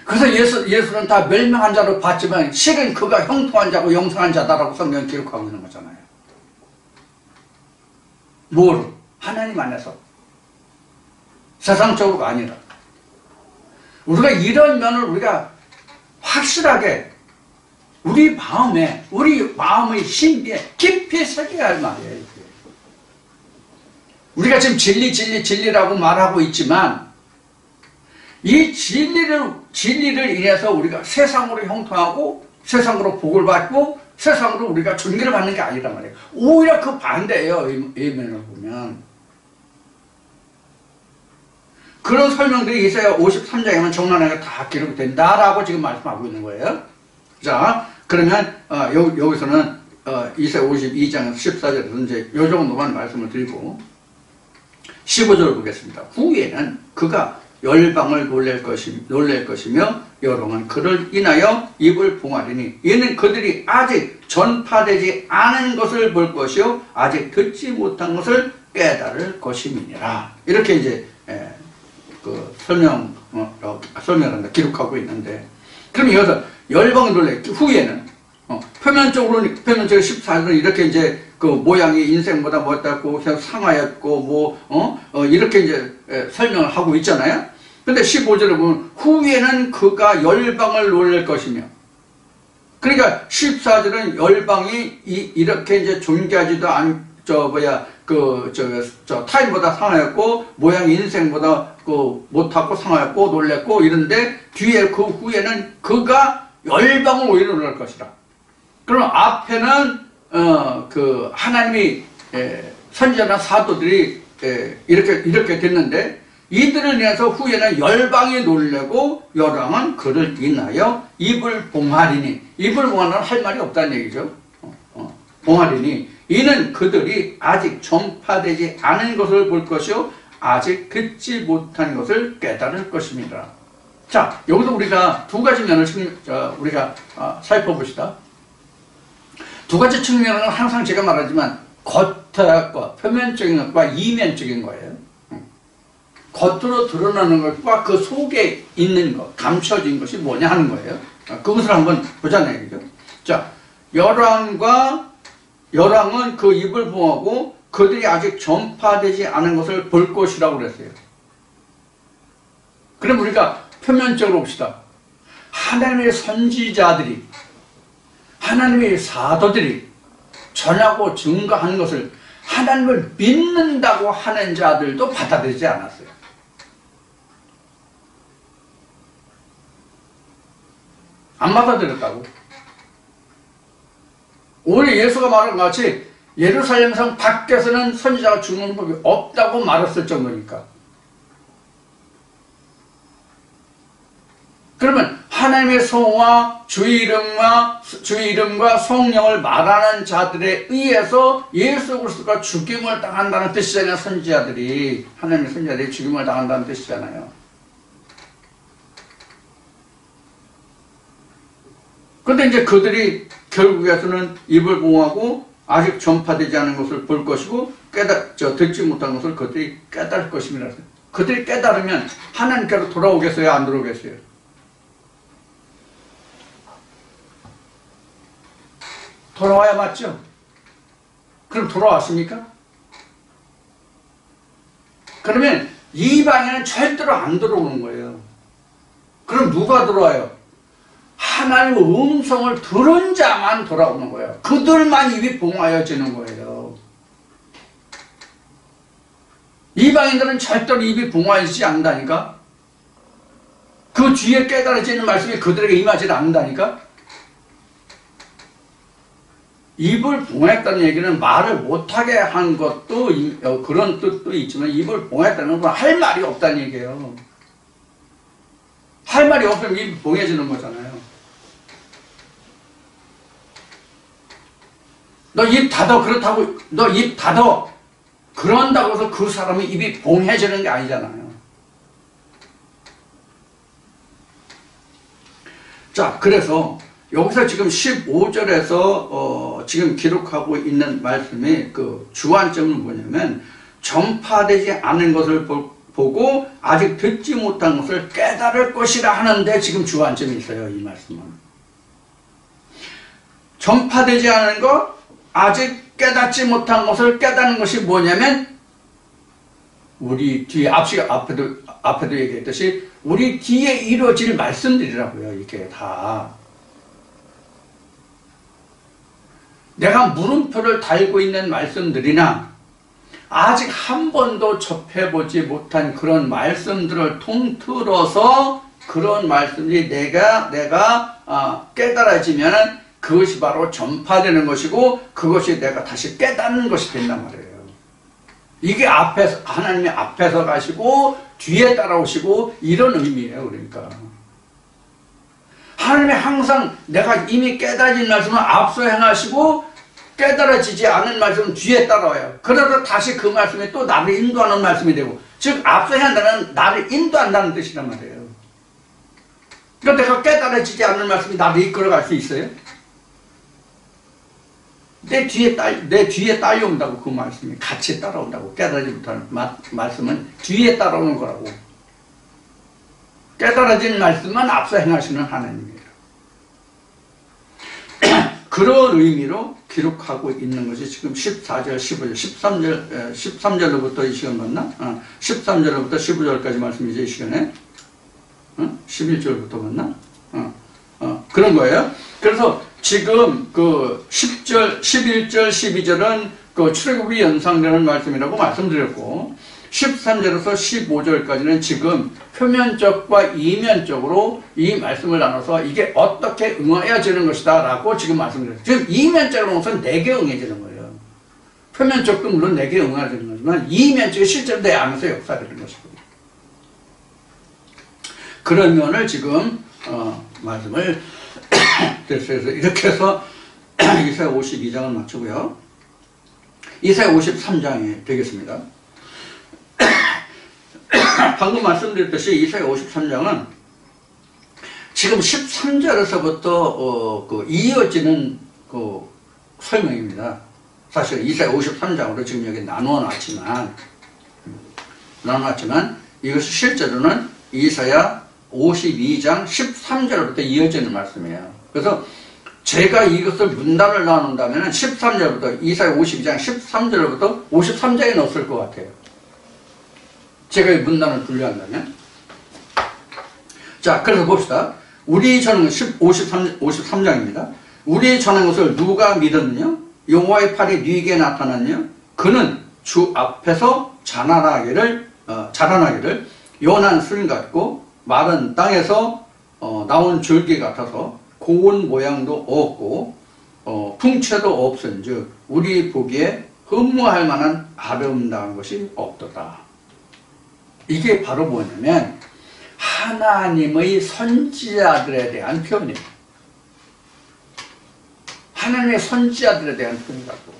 그래서 예수는 다 멸망한 자로 봤지만 실은 그가 형통한 자고 영생한 자다라고 성경은 기록하고 있는 거잖아요. 뭐로? 하나님 안에서. 세상적으로가 아니라. 우리가 이런 면을 우리가 확실하게 우리 마음의 신비에 깊이 새겨야 할 말이에요. 우리가 지금 진리라고 말하고 있지만 이 진리를 인해서 우리가 세상으로 형통하고 세상으로 복을 받고 세상으로 우리가 존귀를 받는 게 아니란 말이에요. 오히려 그 반대예요. 예면을 보면. 그런 설명들이 이사야 53장에만 정란하게 다 기록된다라고 지금 말씀하고 있는 거예요. 자, 그러면 여기서는 이사야 52장 14절에서 이제 요 정도만 말씀을 드리고 15절 보겠습니다. 후에는 그가 열방을 놀랄 것이며 여러분 그를 인하여 입을 봉하리니 이는 그들이 아직 전파되지 않은 것을 볼 것이요 아직 듣지 못한 것을 깨달을 것임이니라. 이렇게 이제 그 설명한다 기록하고 있는데, 그럼 여기서 열방을 놀랄 후에는 표면적으로 14절은 이렇게 이제 그 모양이 인생보다 못했고 상하였고 이렇게 이제 설명을 하고 있잖아요. 근데 15절에 보면 후에는 그가 열방을 놀랄 것이며, 그러니까 14절은 열방이 이렇게 이제 존귀하지도 타인보다 상하였고 모양이 인생보다 못하고 상하였고 놀랬고 이런데 뒤에 그 후에는 그가 열방을 오히려 놀랄 것이라. 그럼 앞에는 그 하나님이 선지자나 사도들이 이렇게 됐는데 이들을 인해서 후에는 열방이 놀래고 열왕은 그를 인하여 입을 봉하리니, 입을 봉하는 할 말이 없다는 얘기죠. 봉하리니 이는 그들이 아직 전파되지 않은 것을 볼 것이요 아직 듣지 못한 것을 깨달을 것입니다. 자, 여기서 우리가 두 가지 면을 우리가 살펴봅시다. 두 가지 측면은 항상 제가 말하지만 겉과 표면적인 것과 이면적인 거예요. 겉으로 드러나는 것과 그 속에 있는 것, 감춰진 것이 뭐냐 하는 거예요. 그것을 한번 보자는 얘기죠. 자, 열왕은 그 입을 봉하고 그들이 아직 전파되지 않은 것을 볼 것이라고 그랬어요. 그럼 우리가 표면적으로 봅시다. 하나님의 선지자들이, 하나님의 사도들이 전하고 증거하는 것을 하나님을 믿는다고 하는 자들도 받아들이지 않았어요. 안 받아들였다고. 오히려 예수가 말한 것 같이 예루살렘성 밖에서는 선지자가 죽는 법이 없다고 말했을 정도니까. 그러면 하나님의 성과 주의 이름과 성령을 말하는 자들에 의해서 예수 그리스도가 죽임을 당한다는 뜻이잖아요. 선지자들이, 하나님의 선지자들이 죽임을 당한다는 뜻이잖아요. 그런데 이제 그들이 결국에서는 입을 봉하고 아직 전파되지 않은 것을 볼 것이고 듣지 못한 것을 그들이 깨달을 것입니다. 그들이 깨달으면 하나님께로 돌아오겠어요? 안 돌아오겠어요? 돌아와야 맞죠? 그럼 돌아왔습니까? 그러면 이방인은 절대로 안 들어오는 거예요. 그럼 누가 들어와요? 하나님의 음성을 들은 자만 돌아오는 거예요. 그들만 입이 봉하여지는 거예요. 이방인들은 절대로 입이 봉하여지지 않는다니까. 그 뒤에 깨달아지는 말씀이 그들에게 임하지 않는다니까? 입을 봉했다는 얘기는 말을 못하게 한 것도 그런 뜻도 있지만 입을 봉했다는 건 할 말이 없다는 얘기예요. 할 말이 없으면 입이 봉해지는 거잖아요. 너 입 닫아 그렇다고 너 입 닫아 그런다고 해서 그 사람이 입이 봉해지는 게 아니잖아요. 자, 그래서 여기서 지금 15절에서 지금 기록하고 있는 말씀이 그 주안점은 뭐냐면 전파되지 않은 것을 보고 아직 듣지 못한 것을 깨달을 것이라 하는데 지금 주안점이 있어요. 이 말씀은 전파되지 않은 것, 아직 깨닫지 못한 것을 깨닫는 것이 뭐냐면 우리 뒤에 앞에도 얘기했듯이 우리 뒤에 이루어질 말씀들이라고요. 이게 다 내가 물음표를 달고 있는 말씀들이나 아직 한 번도 접해보지 못한 그런 말씀들을 통틀어서 그런 말씀이 내가 깨달아지면 그것이 바로 전파되는 것이고 그것이 내가 다시 깨닫는 것이 된단 말이에요. 이게 앞에서 하나님이 앞에서 가시고 뒤에 따라오시고 이런 의미예요. 그러니까 하나님이 항상 내가 이미 깨달은 말씀은 앞서 행하시고 깨달아지지 않은 말씀은 뒤에 따라와요. 그러다 다시 그 말씀이 또 나를 인도하는 말씀이 되고 즉 앞서 행한다는 나를 인도한다는 뜻이란 말이에요. 그러니까 내가 깨달아지지 않는 말씀이 나를 이끌어갈 수 있어요? 내 뒤에 딸려온다고 그 말씀이 같이 따라온다고. 깨달아지 못하는 말씀은 뒤에 따라오는 거라고. 깨달아진 말씀만 앞서 행하시는 하나님이에요. 그런 의미로 기록하고 있는 것이 지금 14절, 15절, 13절로부터 이 시간 맞나? 13절로부터 15절까지 말씀이죠, 이 시간에. 11절부터 맞나? 그런 거예요. 그래서 지금 그 10절, 11절, 12절은 그 출애굽이 연상되는 말씀이라고 말씀드렸고 13절에서 15절까지는 지금 표면적과 이면적으로 이 말씀을 나눠서 이게 어떻게 응하여지는 것이다 라고 지금 말씀드렸어요. 지금 이면적으로 우선 내게 응해지는 거예요. 표면적도 물론 내게 응하지는 거지만 이면적이 실제로 내 안에서 역사되는 것이고 그런 면을 지금 말씀을 드렸어요. 이렇게 해서 이사야 52장을 마치고요. 이사야 53장이 되겠습니다. 방금 말씀드렸듯이 이사야 53장은 지금 13절에서부터 그 이어지는 그 설명입니다. 사실 이사야 53장으로 지금 여기 나눠놨지만 이것이 실제로는 이사야 52장 13절부터 이어지는 말씀이에요. 그래서 제가 이것을 문단을 나눈다면 13절부터 이사야 52장 13절부터 53장에 넣었을 것 같아요. 제가 이 문단을 분류한다면. 자, 그래서 봅시다. 우리 전한 53장입니다. 우리 전한 것을 누가 믿었느냐? 여호와의 팔이 네게 나타났느냐? 그는 주 앞에서 자라나기를 연한 술 같고 마른 땅에서 나온 줄기 같아서 고운 모양도 없고 풍채도 없은즉 우리 보기에 흠모할 만한 아름다운 것이 없도다. 이게 바로 뭐냐면 하나님의 선지자들에 대한 표현이에요. 하나님의 선지자들에 대한 표현이라고.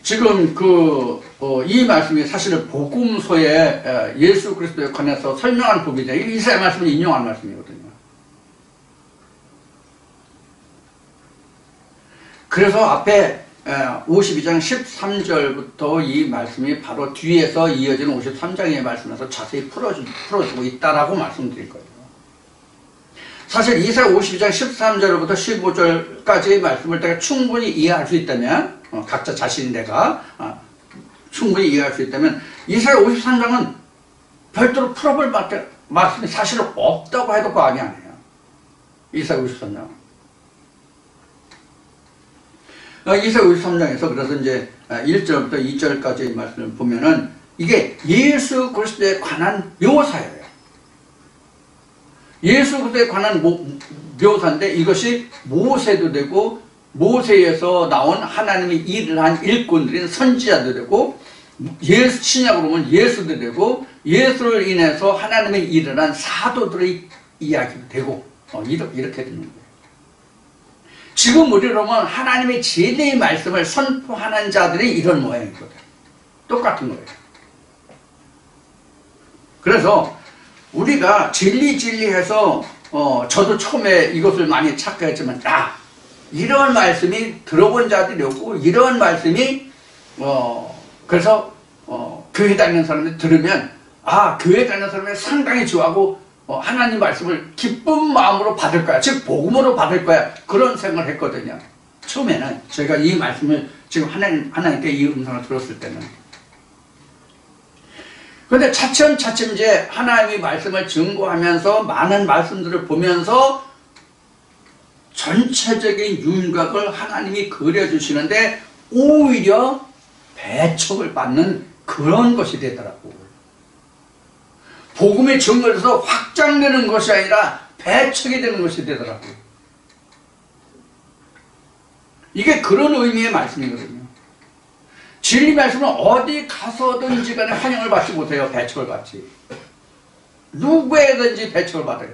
지금 이 말씀이 사실은 복음서에 예수 그리스도에 관해서 설명한 부분이죠. 이사야 말씀을 인용한 말씀이거든요. 그래서 앞에 52장 13절부터 이 말씀이 바로 뒤에서 이어지는 53장의 말씀에서 자세히 풀어주고 있다라고 말씀드릴 거예요. 사실 이사야 52장 13절부터 15절까지의 말씀을 내가 충분히 이해할 수 있다면 각자 자신이 내가 충분히 이해할 수 있다면 이사야 53장은 별도로 풀어볼 말씀이 사실은 없다고 해도 과언이 아니에요. 이사야 53장. 이사야 53장에서 그래서 이제 1절부터 2절까지의 말씀을 보면은 이게 예수 그리스도에 관한 묘사예요. 예수 그리스도에 관한 묘사인데 이것이 모세도 되고 모세에서 나온 하나님이 일을 한 일꾼들인 선지자도 되고 신약으로 보면 예수도 되고 예수를 인해서 하나님의 일을 한 사도들의 이야기도 되고 이렇게 되는 거예요. 지금 우리로 보면 하나님의 진리의 말씀을 선포하는 자들이 이런 모양이거든요. 똑같은 거예요. 그래서 우리가 진리해서 저도 처음에 이것을 많이 착각했지만 이런 말씀이 들어본 자들이 없고 이런 말씀이 그래서 교회 다니는 사람들이 들으면 교회 다니는 사람이 상당히 좋아하고 하나님 말씀을 기쁜 마음으로 받을 거야. 즉 복음으로 받을 거야. 그런 생각을 했거든요. 처음에는 제가 이 말씀을 지금 하나님께 이 음성을 들었을 때는. 그런데 차츰 이제 하나님의 말씀을 증거하면서 많은 말씀들을 보면서 전체적인 윤곽을 하나님이 그려주시는데 오히려 배척을 받는 그런 것이 되더라고. 복음의 증거에서 확장되는 것이 아니라 배척이 되는 것이 되더라고. 이게 그런 의미의 말씀이거든요. 진리 말씀은 어디 가서든지 간에 환영을 받지 못해요. 배척을 받지. 누구에든지 배척을 받아요.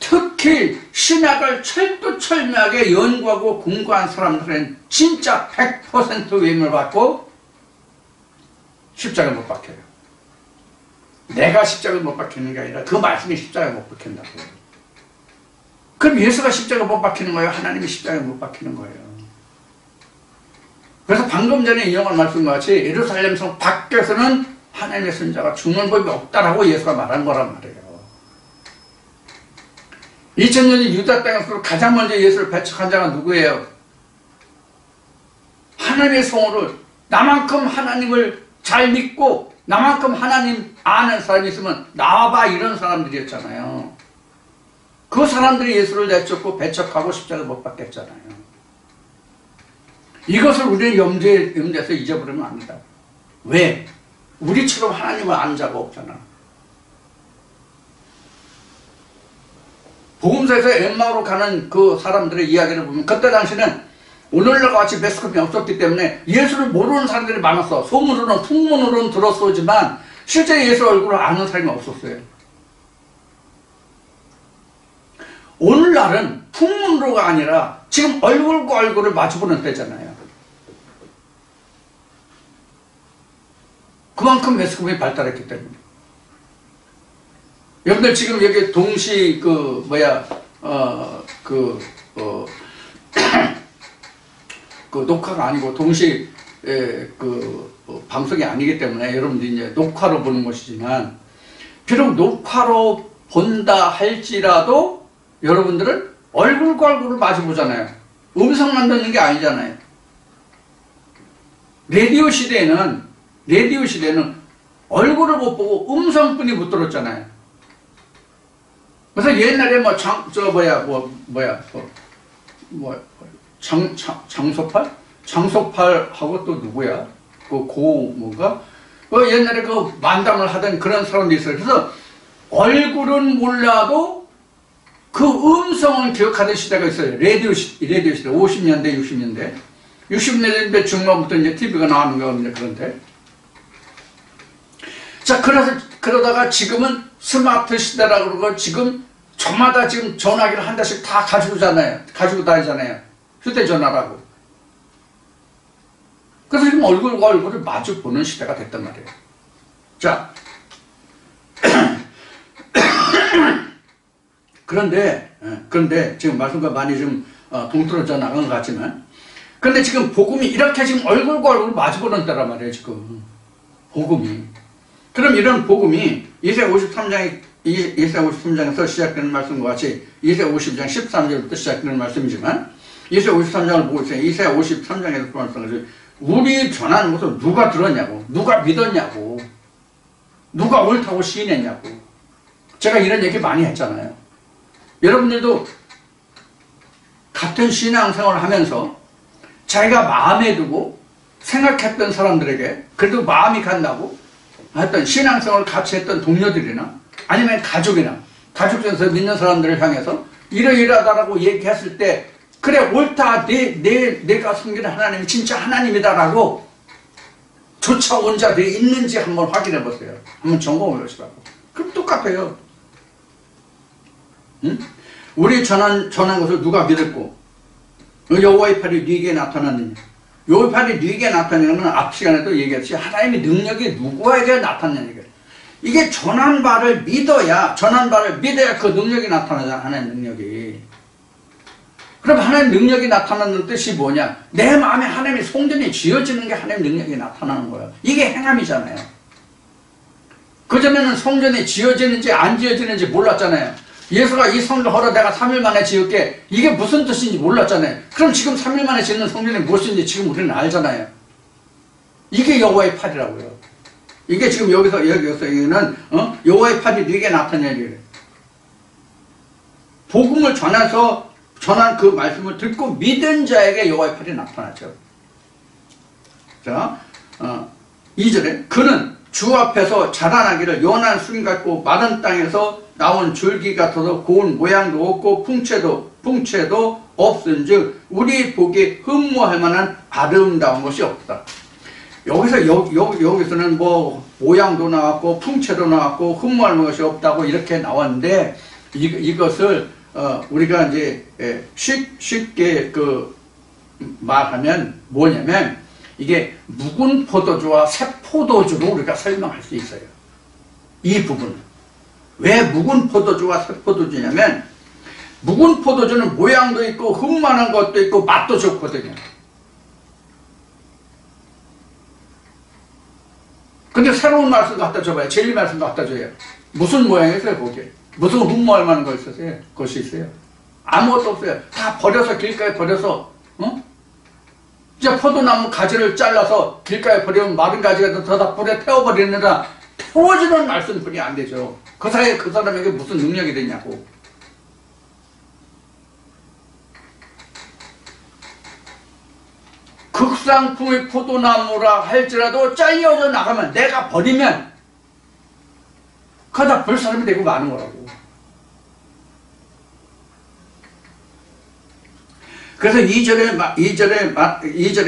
특히 신약을 철두철미하게 연구하고 공부한 사람들은 진짜 100% 외면을 받고 십자가를 못 박혀요. 내가 십자가를 못 박히는 게 아니라 그 말씀이 십자가를 못 박힌다고. 그럼 예수가 십자가를 못 박히는 거예요? 하나님이 십자가를 못 박히는 거예요? 그래서 방금 전에 인용한 말씀과 같이 예루살렘 성 밖에서는 하나님의 선자가 죽는 법이 없다라고 예수가 말한 거란 말이에요. 2000년이 유다 땅에서 가장 먼저 예수를 배척한 자가 누구예요? 하나님의 성호를 나만큼 하나님을 잘 믿고 나만큼 하나님 아는 사람이 있으면 나와봐 이런 사람들이었잖아요. 그 사람들이 예수를 내쫓고 배척하고 십자가를 못 박겠잖아요. 이것을 우리는 염두에서 잊어버리면 안 된다. 왜? 우리처럼 하나님을 아는 자가 없잖아. 복음서에서 엠마오로 가는 그 사람들의 이야기를 보면 그때 당시는 오늘날과 같이 매스컴이 없었기 때문에 예수를 모르는 사람들이 많았어. 소문으로는 풍문으로는 들었었지만 실제 예수 얼굴을 아는 사람이 없었어요. 오늘날은 풍문으로가 아니라 지금 얼굴과 얼굴을 마주보는 때잖아요. 그만큼 매스컴이 발달했기 때문에. 여러분들 지금 여기 동시 그 녹화가 아니고 동시 방송이 아니기 때문에 여러분들이 이제 녹화로 보는 것이지만 비록 녹화로 본다 할지라도 여러분들은 얼굴과 얼굴을 마주 보잖아요. 음성만 듣는 게 아니잖아요. 라디오 시대에는 얼굴을 못 보고 음성뿐이 못 들었잖아요. 그래서 옛날에 장소팔하고 또 누구야? 옛날에 그 만담을 하던 그런 사람도 있어요. 그래서 얼굴은 몰라도 그 음성은 기억하던 시대가 있어요. 라디오 시대, 50년대, 60년대. 60년대 중반부터 이제 TV가 나오는 겁니다. 그런데. 자, 그러다가 지금은 스마트 시대라고 그러고 지금 저마다 지금 전화기를 한 대씩 다 가지고 다니잖아요. 휴대전화라고. 그래서 지금 얼굴과 얼굴을 마주 보는 시대가 됐단 말이에요. 자. 그런데 지금 말씀과 많이 좀 동떨어져 나간 것 같지만 그런데 지금 복음이 이렇게 지금 얼굴과 얼굴을 마주 보는 때란 말이에요. 지금 복음이. 그럼 이런 복음이 이사야 53장에서 시작되는 말씀과 같이 이사야 50장 13절부터 시작되는 말씀이지만 이사야 53장을 보고 있어요. 이사야 53장에서 그 말씀을 우리 전하는 것을 누가 들었냐고, 누가 믿었냐고, 누가 옳다고 시인했냐고. 제가 이런 얘기 많이 했잖아요. 여러분들도 같은 신앙생활을 하면서 자기가 마음에 두고 생각했던 사람들에게 그래도 마음이 간다고 하여튼 신앙생활을 같이 했던 동료들이나 아니면 가족이나 가족 중에서 믿는 사람들을 향해서 이러이러하다라고 얘기했을 때 그래 옳다 내가 섬기는 하나님이 진짜 하나님이다라고 쫓아온 자들이 있는지 한번 확인해 보세요. 한번 점검해 보시라고. 그럼 똑같아요. 응? 우리 전한 것을 누가 믿었고 여호와의 팔이 네게 나타났느냐. 여호와의 팔이 네게 나타나는 건 앞 시간에도 얘기했듯이 하나님의 능력이 누구에게 나타나느냐. 이게 전한 바를 믿어야 그 능력이 나타나잖아. 하나님의 능력이. 그럼 하나님의 능력이 나타나는 뜻이 뭐냐? 내 마음에 하나님의 성전이 지어지는 게 하나님의 능력이 나타나는 거예요. 이게 행함이잖아요. 그전에는 성전이 지어지는지 안 지어지는지 몰랐잖아요. 예수가 이 성전 허러 내가 3일 만에 지을게 이게 무슨 뜻인지 몰랐잖아요. 그럼 지금 3일 만에 짓는 성전이 무엇인지 지금 우리는 알잖아요. 이게 여호와의 팔이라고요. 이게 지금 여기서는 여호와의 팔이 네게 나타내리래. 복음을 전한 그 말씀을 듣고 믿은 자에게 여호와의 팔이 나타나죠. 자, 2절에 그는 주 앞에서 자라나기를 연한 순 같고 마른 땅에서 나온 줄기 같아서 고운 모양도 없고 풍채도 없은즉 우리 보기에 흠모할 만한 아름다운 것이 없다. 여기서는 뭐 모양도 나왔고 풍채도 나왔고 흠모할 만한 것이 없다고 이렇게 나왔는데 이것을 우리가 이제 쉽게 말하면 뭐냐면 이게 묵은 포도주와 새 포도주로 우리가 설명할 수 있어요. 이 부분은. 왜 묵은 포도주와 새 포도주냐면 묵은 포도주는 모양도 있고 흠만한 것도 있고 맛도 좋거든요. 근데 새로운 말씀 갖다 줘봐요. 젤리 말씀 갖다 줘요. 무슨 모양이세요 거기에? 무슨 흠모할 만한 거 있으세요? 것이 있어요? 아무것도 없어요. 다 버려서 길가에 버려서 이제 포도나무 가지를 잘라서 길가에 버리면 마른 가지가 다 불에 태워버리느라 태워지는 말씀뿐이 안 되죠. 그 사이에 그 사람에게 무슨 능력이 되냐고. 극상품의 포도나무라 할지라도 잘려져 나가면 내가 버리면 그다 볼 사람이 되고 마는 거라고. 그래서 2절에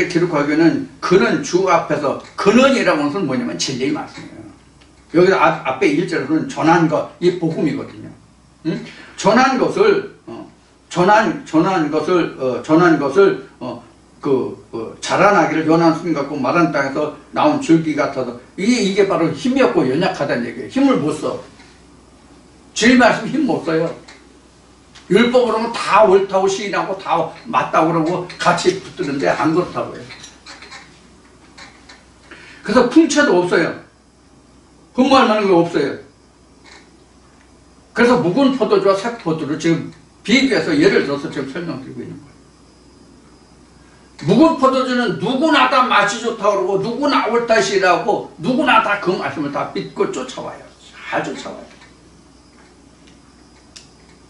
기록하기에는 그는 주 앞에서 그는이라고 하는 것은 뭐냐면 진리의 말씀이에요. 여기 앞에 1절에는 전한 것, 이 복음이거든요. 응? 전한 것을 자라나기를 연한 순 같고 마른 땅에서 나온 줄기 같아서 이게 바로 힘이 없고 연약하다는 얘기예요. 힘을 못 써. 진리 말씀 힘 못 써요. 율법으로는 다 옳다고 시인하고 다 맞다고 그러고 같이 붙드는데 안 그렇다고 해요. 그래서 풍채도 없어요. 흠모할 만한 게 없어요. 그래서 묵은 포도주와 새 포도를 지금 비교해서 예를 들어서 지금 설명드리고 있는 거예요. 묵은 포도주는 누구나 다 맛이 좋다고 그러고 누구나 옳다 시라고 누구나 다 그 말씀을 다 믿고 쫓아와요. 잘 쫓아와요.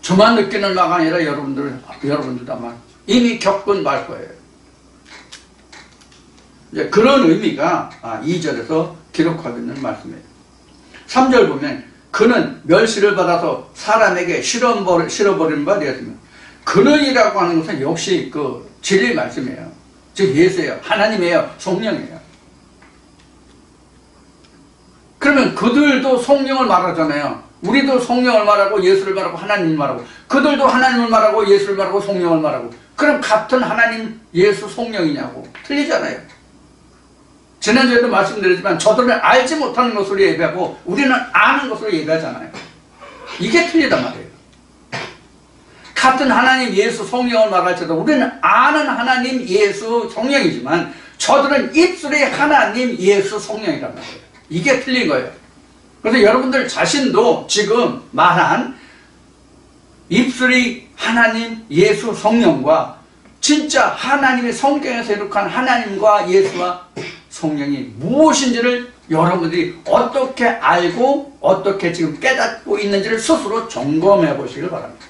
저만 느끼는 바가 아니라 여러분들도 아마 이미 겪은 말 거예요. 이제 그런 의미가 2절에서 기록하고 있는 말씀이에요. 3절 보면 그는 멸시를 받아서 사람에게 실어버린 바 되었으며 그는이라고 하는 것은 역시 그 진리의 말씀이에요. 즉 예수예요. 하나님이에요. 성령이에요. 그러면 그들도 성령을 말하잖아요. 우리도 성령을 말하고 예수를 말하고 하나님을 말하고 그들도 하나님을 말하고 예수를 말하고 성령을 말하고 그럼 같은 하나님 예수 성령이냐고 틀리잖아요. 지난주에도 말씀드렸지만 저들은 알지 못하는 것으로 예배하고 우리는 아는 것으로 예배하잖아요. 이게 틀리단 말이에요. 같은 하나님 예수 성령을 말할지라도 우리는 아는 하나님 예수 성령이지만 저들은 입술이 하나님 예수 성령이란 말이에요. 이게 틀린 거예요. 그래서 여러분들 자신도 지금 말한 입술이 하나님 예수 성령과 진짜 하나님의 성경에서 이룩한 하나님과 예수와 성령이 무엇인지를 여러분들이 어떻게 알고 어떻게 지금 깨닫고 있는지를 스스로 점검해 보시길 바랍니다.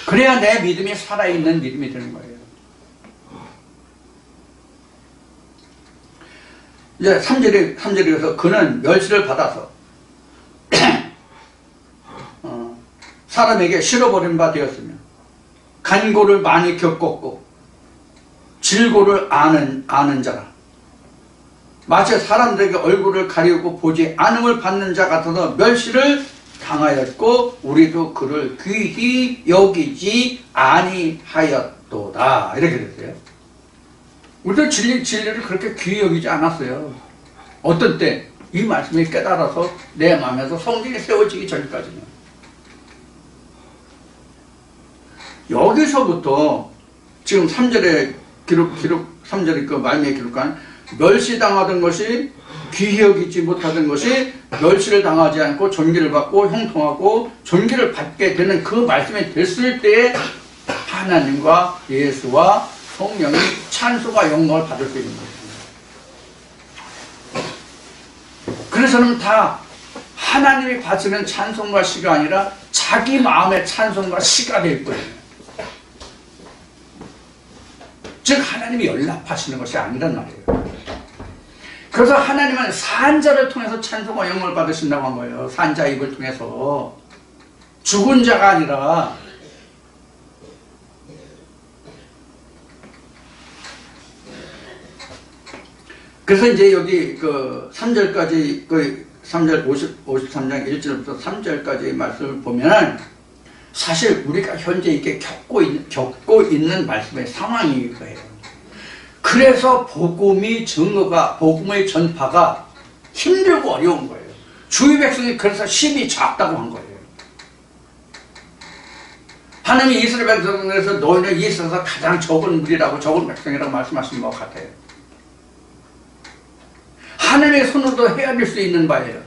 그래야 내 믿음이 살아있는 믿음이 되는 거예요. 이제 3절에서 그는 멸시를 받아서 사람에게 실어버린 바 되었으며 간고를 많이 겪었고 질고를 아는 자라. 마치 사람들에게 얼굴을 가리우고 보지 않음을 받는 자 같아서 멸시를 당하였고 우리도 그를 귀히 여기지 아니하였도다. 이렇게 됐어요. 우리도 진리를 그렇게 귀히 여기지 않았어요. 어떤 때 이 말씀이 깨달아서 내 마음에서 성경이 세워지기 전까지는. 여기서부터 지금 3절에 3절에 그 말미에 기록한 멸시당하던 것이 귀히 여기지 못하던 것이 멸시를 당하지 않고 존귀를 받고 형통하고 존귀를 받게 되는 그 말씀이 됐을 때에 하나님과 예수와 성령이 찬송과 영광을 받을 수 있는 것입니다. 그래서는 다 하나님이 바치는 찬송과 시가 아니라 자기 마음의 찬송과 시가 될 거예요. 즉 하나님이 연락하시는 것이 아니란 말이에요. 그래서 하나님은 산자를 통해서 찬송과 영광을 받으신다고 한 거예요. 산자 입을 통해서. 죽은 자가 아니라. 그래서 이제 여기 그 3절까지 그 3절 53장 1절부터 3절까지의 말씀을 보면은 사실 우리가 현재 이렇게 겪고 있는 말씀의 상황인 거예요. 그래서 복음의 전파가 힘들고 어려운 거예요. 주의 백성이 그래서 힘이 작다고 한 거예요. 하나님이 이스라엘 백성에서 너희는 이 세상에서 가장 적은 무리라고 적은 백성이라고 말씀하신 것 같아요. 하나님의 손으로도 헤아릴 수 있는 바예요.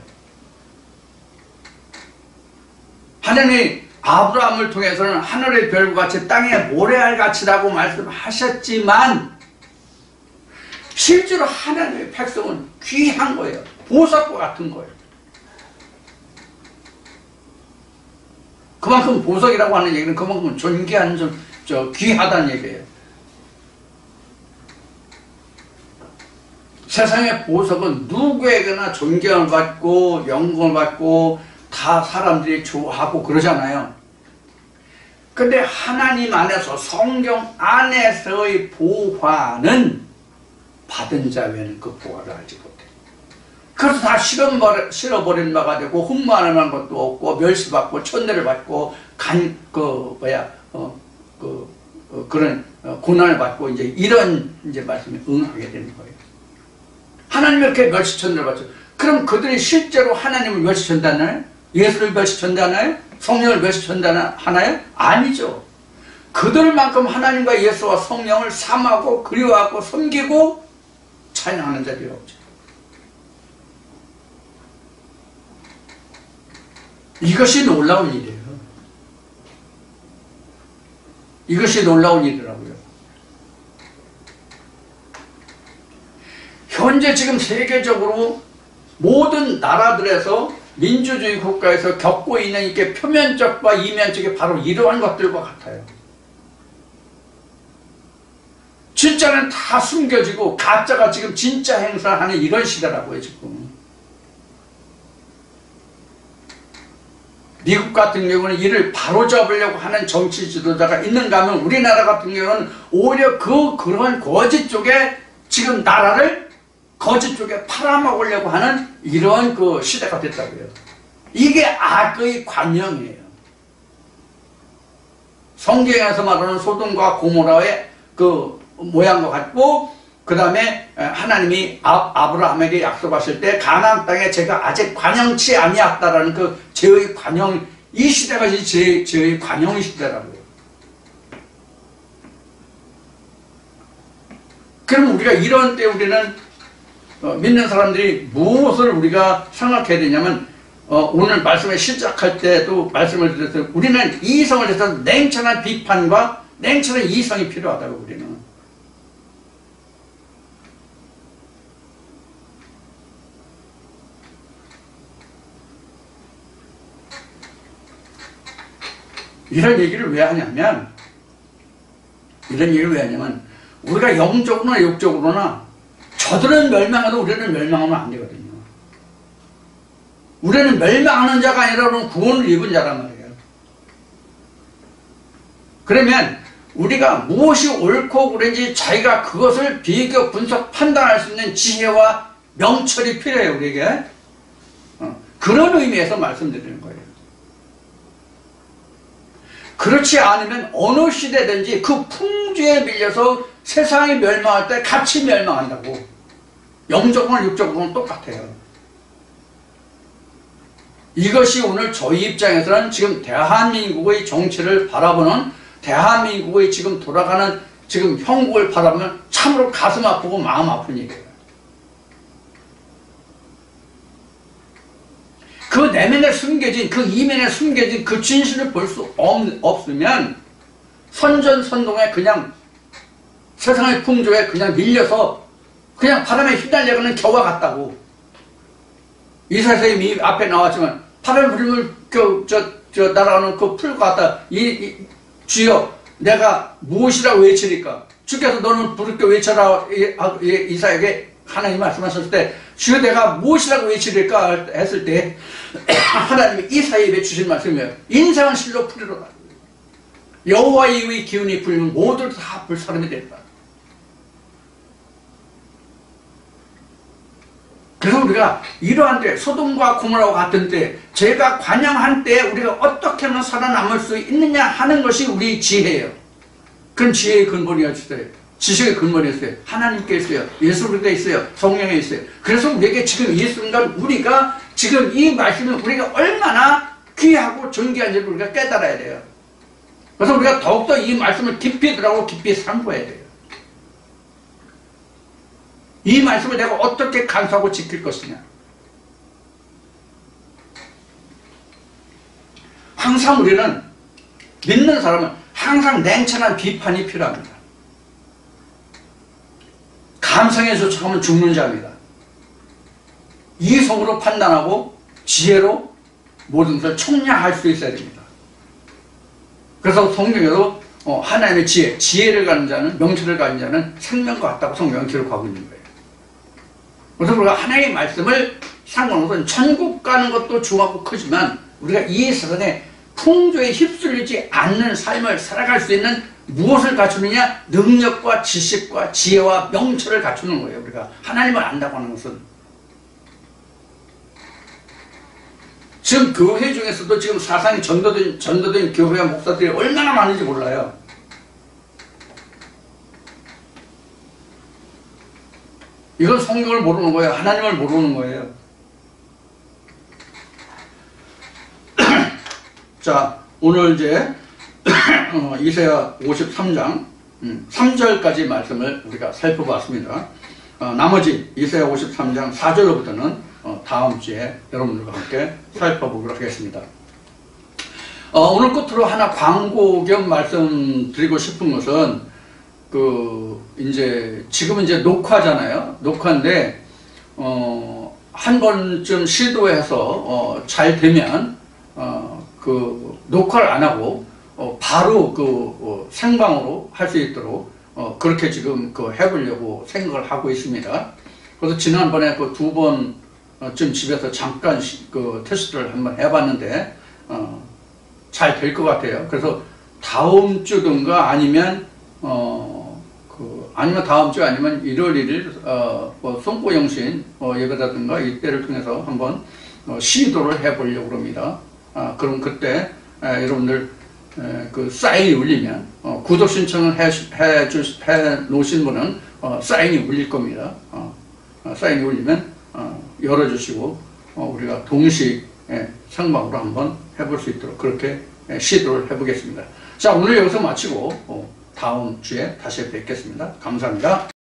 하나님이 아브라함을 통해서는 하늘의 별과 같이 땅의 모래알 같이라고 말씀하셨지만 실제로 하나님의 백성은 귀한 거예요. 보석과 같은 거예요. 그만큼 보석이라고 하는 얘기는 그만큼 존귀한 귀하다는 얘기예요. 세상의 보석은 누구에게나 존경을 받고 영광을 받고 다 사람들이 좋아하고 그러잖아요. 근데 하나님 안에서 성경 안에서의 보화는 받은 자 외에는 그 보화를 알지 못해. 그래서 다 실어버린 바가 되고 흠모하는 것도 없고 멸시받고 천대를 받고 그런 고난을 받고 이제 이런 이제 말씀에 응하게 되는 거예요. 하나님이 이렇게 멸시천대를 받죠. 그럼 그들이 실제로 하나님을 멸시천대하나요? 예수를 멸시천대하나요? 성령을 멸시천대하나요? 아니죠. 그들만큼 하나님과 예수와 성령을 삼하고 그리워하고 섬기고 찬양하는 자들이 없죠. 이것이 놀라운 일이에요. 이것이 놀라운 일이라고요. 현재 지금 세계적으로 모든 나라들에서 민주주의 국가에서 겪고 있는 이게 표면적과 이면적이 바로 이러한 것들과 같아요. 진짜는 다 숨겨지고 가짜가 지금 진짜 행사하는 이런 시대라고요. 지금 미국 같은 경우는 이를 바로잡으려고 하는 정치 지도자가 있는가 하면 우리나라 같은 경우는 오히려 그런 거짓 쪽에 지금 나라를 거짓 쪽에 팔아먹으려고 하는 이런 그 시대가 됐다고요. 이게 악의 관영이에요. 성경에서 말하는 소돔과 고모라의 그 모양과 같고, 그 다음에 하나님이 아브라함에게 약속하실 때 가나안 땅에 제가 아직 관영치 아니었다라는 그 죄의 관영, 이 시대가 죄의 관영 시대라고요. 그럼 우리가 이런 때 우리는 믿는 사람들이 무엇을 우리가 생각해야 되냐면 오늘 말씀을 시작할 때도 말씀을 드렸어요. 우리는 이성을 해서 냉철한 비판과 냉철한 이성이 필요하다고. 우리는 이런 얘기를 왜 하냐면 우리가 영적으로나 육적으로나 저들은 멸망해도 우리는 멸망하면 안 되거든요. 우리는 멸망하는 자가 아니라 구원을 입은 자란 말이에요. 그러면 우리가 무엇이 옳고 그른지 자기가 그것을 비교, 분석, 판단할 수 있는 지혜와 명철이 필요해요, 우리에게. 그런 의미에서 말씀드리는 거예요. 그렇지 않으면 어느 시대든지 그 풍조에 밀려서 세상이 멸망할 때 같이 멸망한다고. 영적으로나 육적으로는 똑같아요. 이것이 오늘 저희 입장에서는 지금 대한민국의 정치를 바라보는, 대한민국의 지금 돌아가는 지금 형국을 바라보면 참으로 가슴 아프고 마음 아픈 일이에요. 그 내면에 숨겨진, 그 이면에 숨겨진 그 진실을 볼 수 없으면 선전선동에 그냥 세상의 풍조에 그냥 밀려서 그냥 바람에 휘날려가는 겨와 같다고. 이사야 선생님이 앞에 나왔지만 바람 불면 날아가는 그 풀과 같다. 주여 내가 무엇이라고 외치리까? 주께서 너는 부르게 외쳐라 이사야에게 하나님이 말씀하셨을 때 주여 내가 무엇이라고 외치릴까 했을 때 하나님이 이사야에 입에 주신 말씀이에요. 인상은 실로 풀이로다. 여호와의 의의 기운이 불면 모두 다 불사름이 된다. 그래서 우리가 이러한 때 소돔과 고모라와 같은 때 죄가 관영한 때에 우리가 어떻게 하면 살아남을 수 있느냐 하는 것이 우리 지혜예요. 그런 지혜의 근본이 있어요. 지식의 근본이 있어요. 하나님께 있어요. 예수 그리스도에 있어요. 성령에 있어요. 그래서 우리에게 지금 이 순간 우리가 지금 이 말씀을 우리가 얼마나 귀하고 존귀한지를 우리가 깨달아야 돼요. 그래서 우리가 더욱더 이 말씀을 깊이 들어가고 깊이 상고해야 돼요. 이 말씀을 내가 어떻게 간수하고 지킬 것이냐. 항상 우리는 믿는 사람은 항상 냉철한 비판이 필요합니다. 감성에 쫓아가면 죽는 자입니다. 이성으로 판단하고 지혜로 모든 것을 총량할 수 있어야 됩니다. 그래서 성경에도 하나님의 지혜를 가진 자는, 명철을 가진 자는 생명과 같다고 성경은 기록하고 있는 거예요. 그래서 우리가 하나님의 말씀을 상관없이 천국 가는 것도 중하고 크지만 우리가 이 세상에 풍조에 휩쓸리지 않는 삶을 살아갈 수 있는 무엇을 갖추느냐? 능력과 지식과 지혜와 명철을 갖추는 거예요. 우리가 하나님을 안다고 하는 것은. 지금 교회 중에서도 지금 사상이 전도된 교회와 목사들이 얼마나 많은지 몰라요. 이건 성경을 모르는 거예요. 하나님을 모르는 거예요. 자, 오늘 이제 이사야 53장 3절까지 말씀을 우리가 살펴봤습니다. 나머지 이사야 53장 4절로부터는 다음 주에 여러분들과 함께 살펴보도록 하겠습니다. 오늘 끝으로 하나 광고 겸 말씀드리고 싶은 것은 지금은 이제 녹화잖아요. 녹화인데 한 번쯤 시도해서 잘 되면 녹화를 안 하고 바로 생방으로 할 수 있도록 그렇게 지금 해보려고 생각을 하고 있습니다. 그래서 지난번에 2번쯤 집에서 잠깐 테스트를 한번 해봤는데 잘 될 것 같아요. 그래서 다음 주든가 아니면 다음 주 아니면 1월 1일 송고영신 예배라든가 이때를 통해서 한번 시도를 해보려고 합니다. 그럼 그때 여러분들 사인이 울리면 구독 신청을 해 놓으신 분은 사인이 울릴 겁니다. 사인이 울리면 열어주시고 우리가 동시 생방으로 한번 해볼 수 있도록 그렇게 시도를 해보겠습니다. 자, 오늘 여기서 마치고 다음 주에 다시 뵙겠습니다. 감사합니다.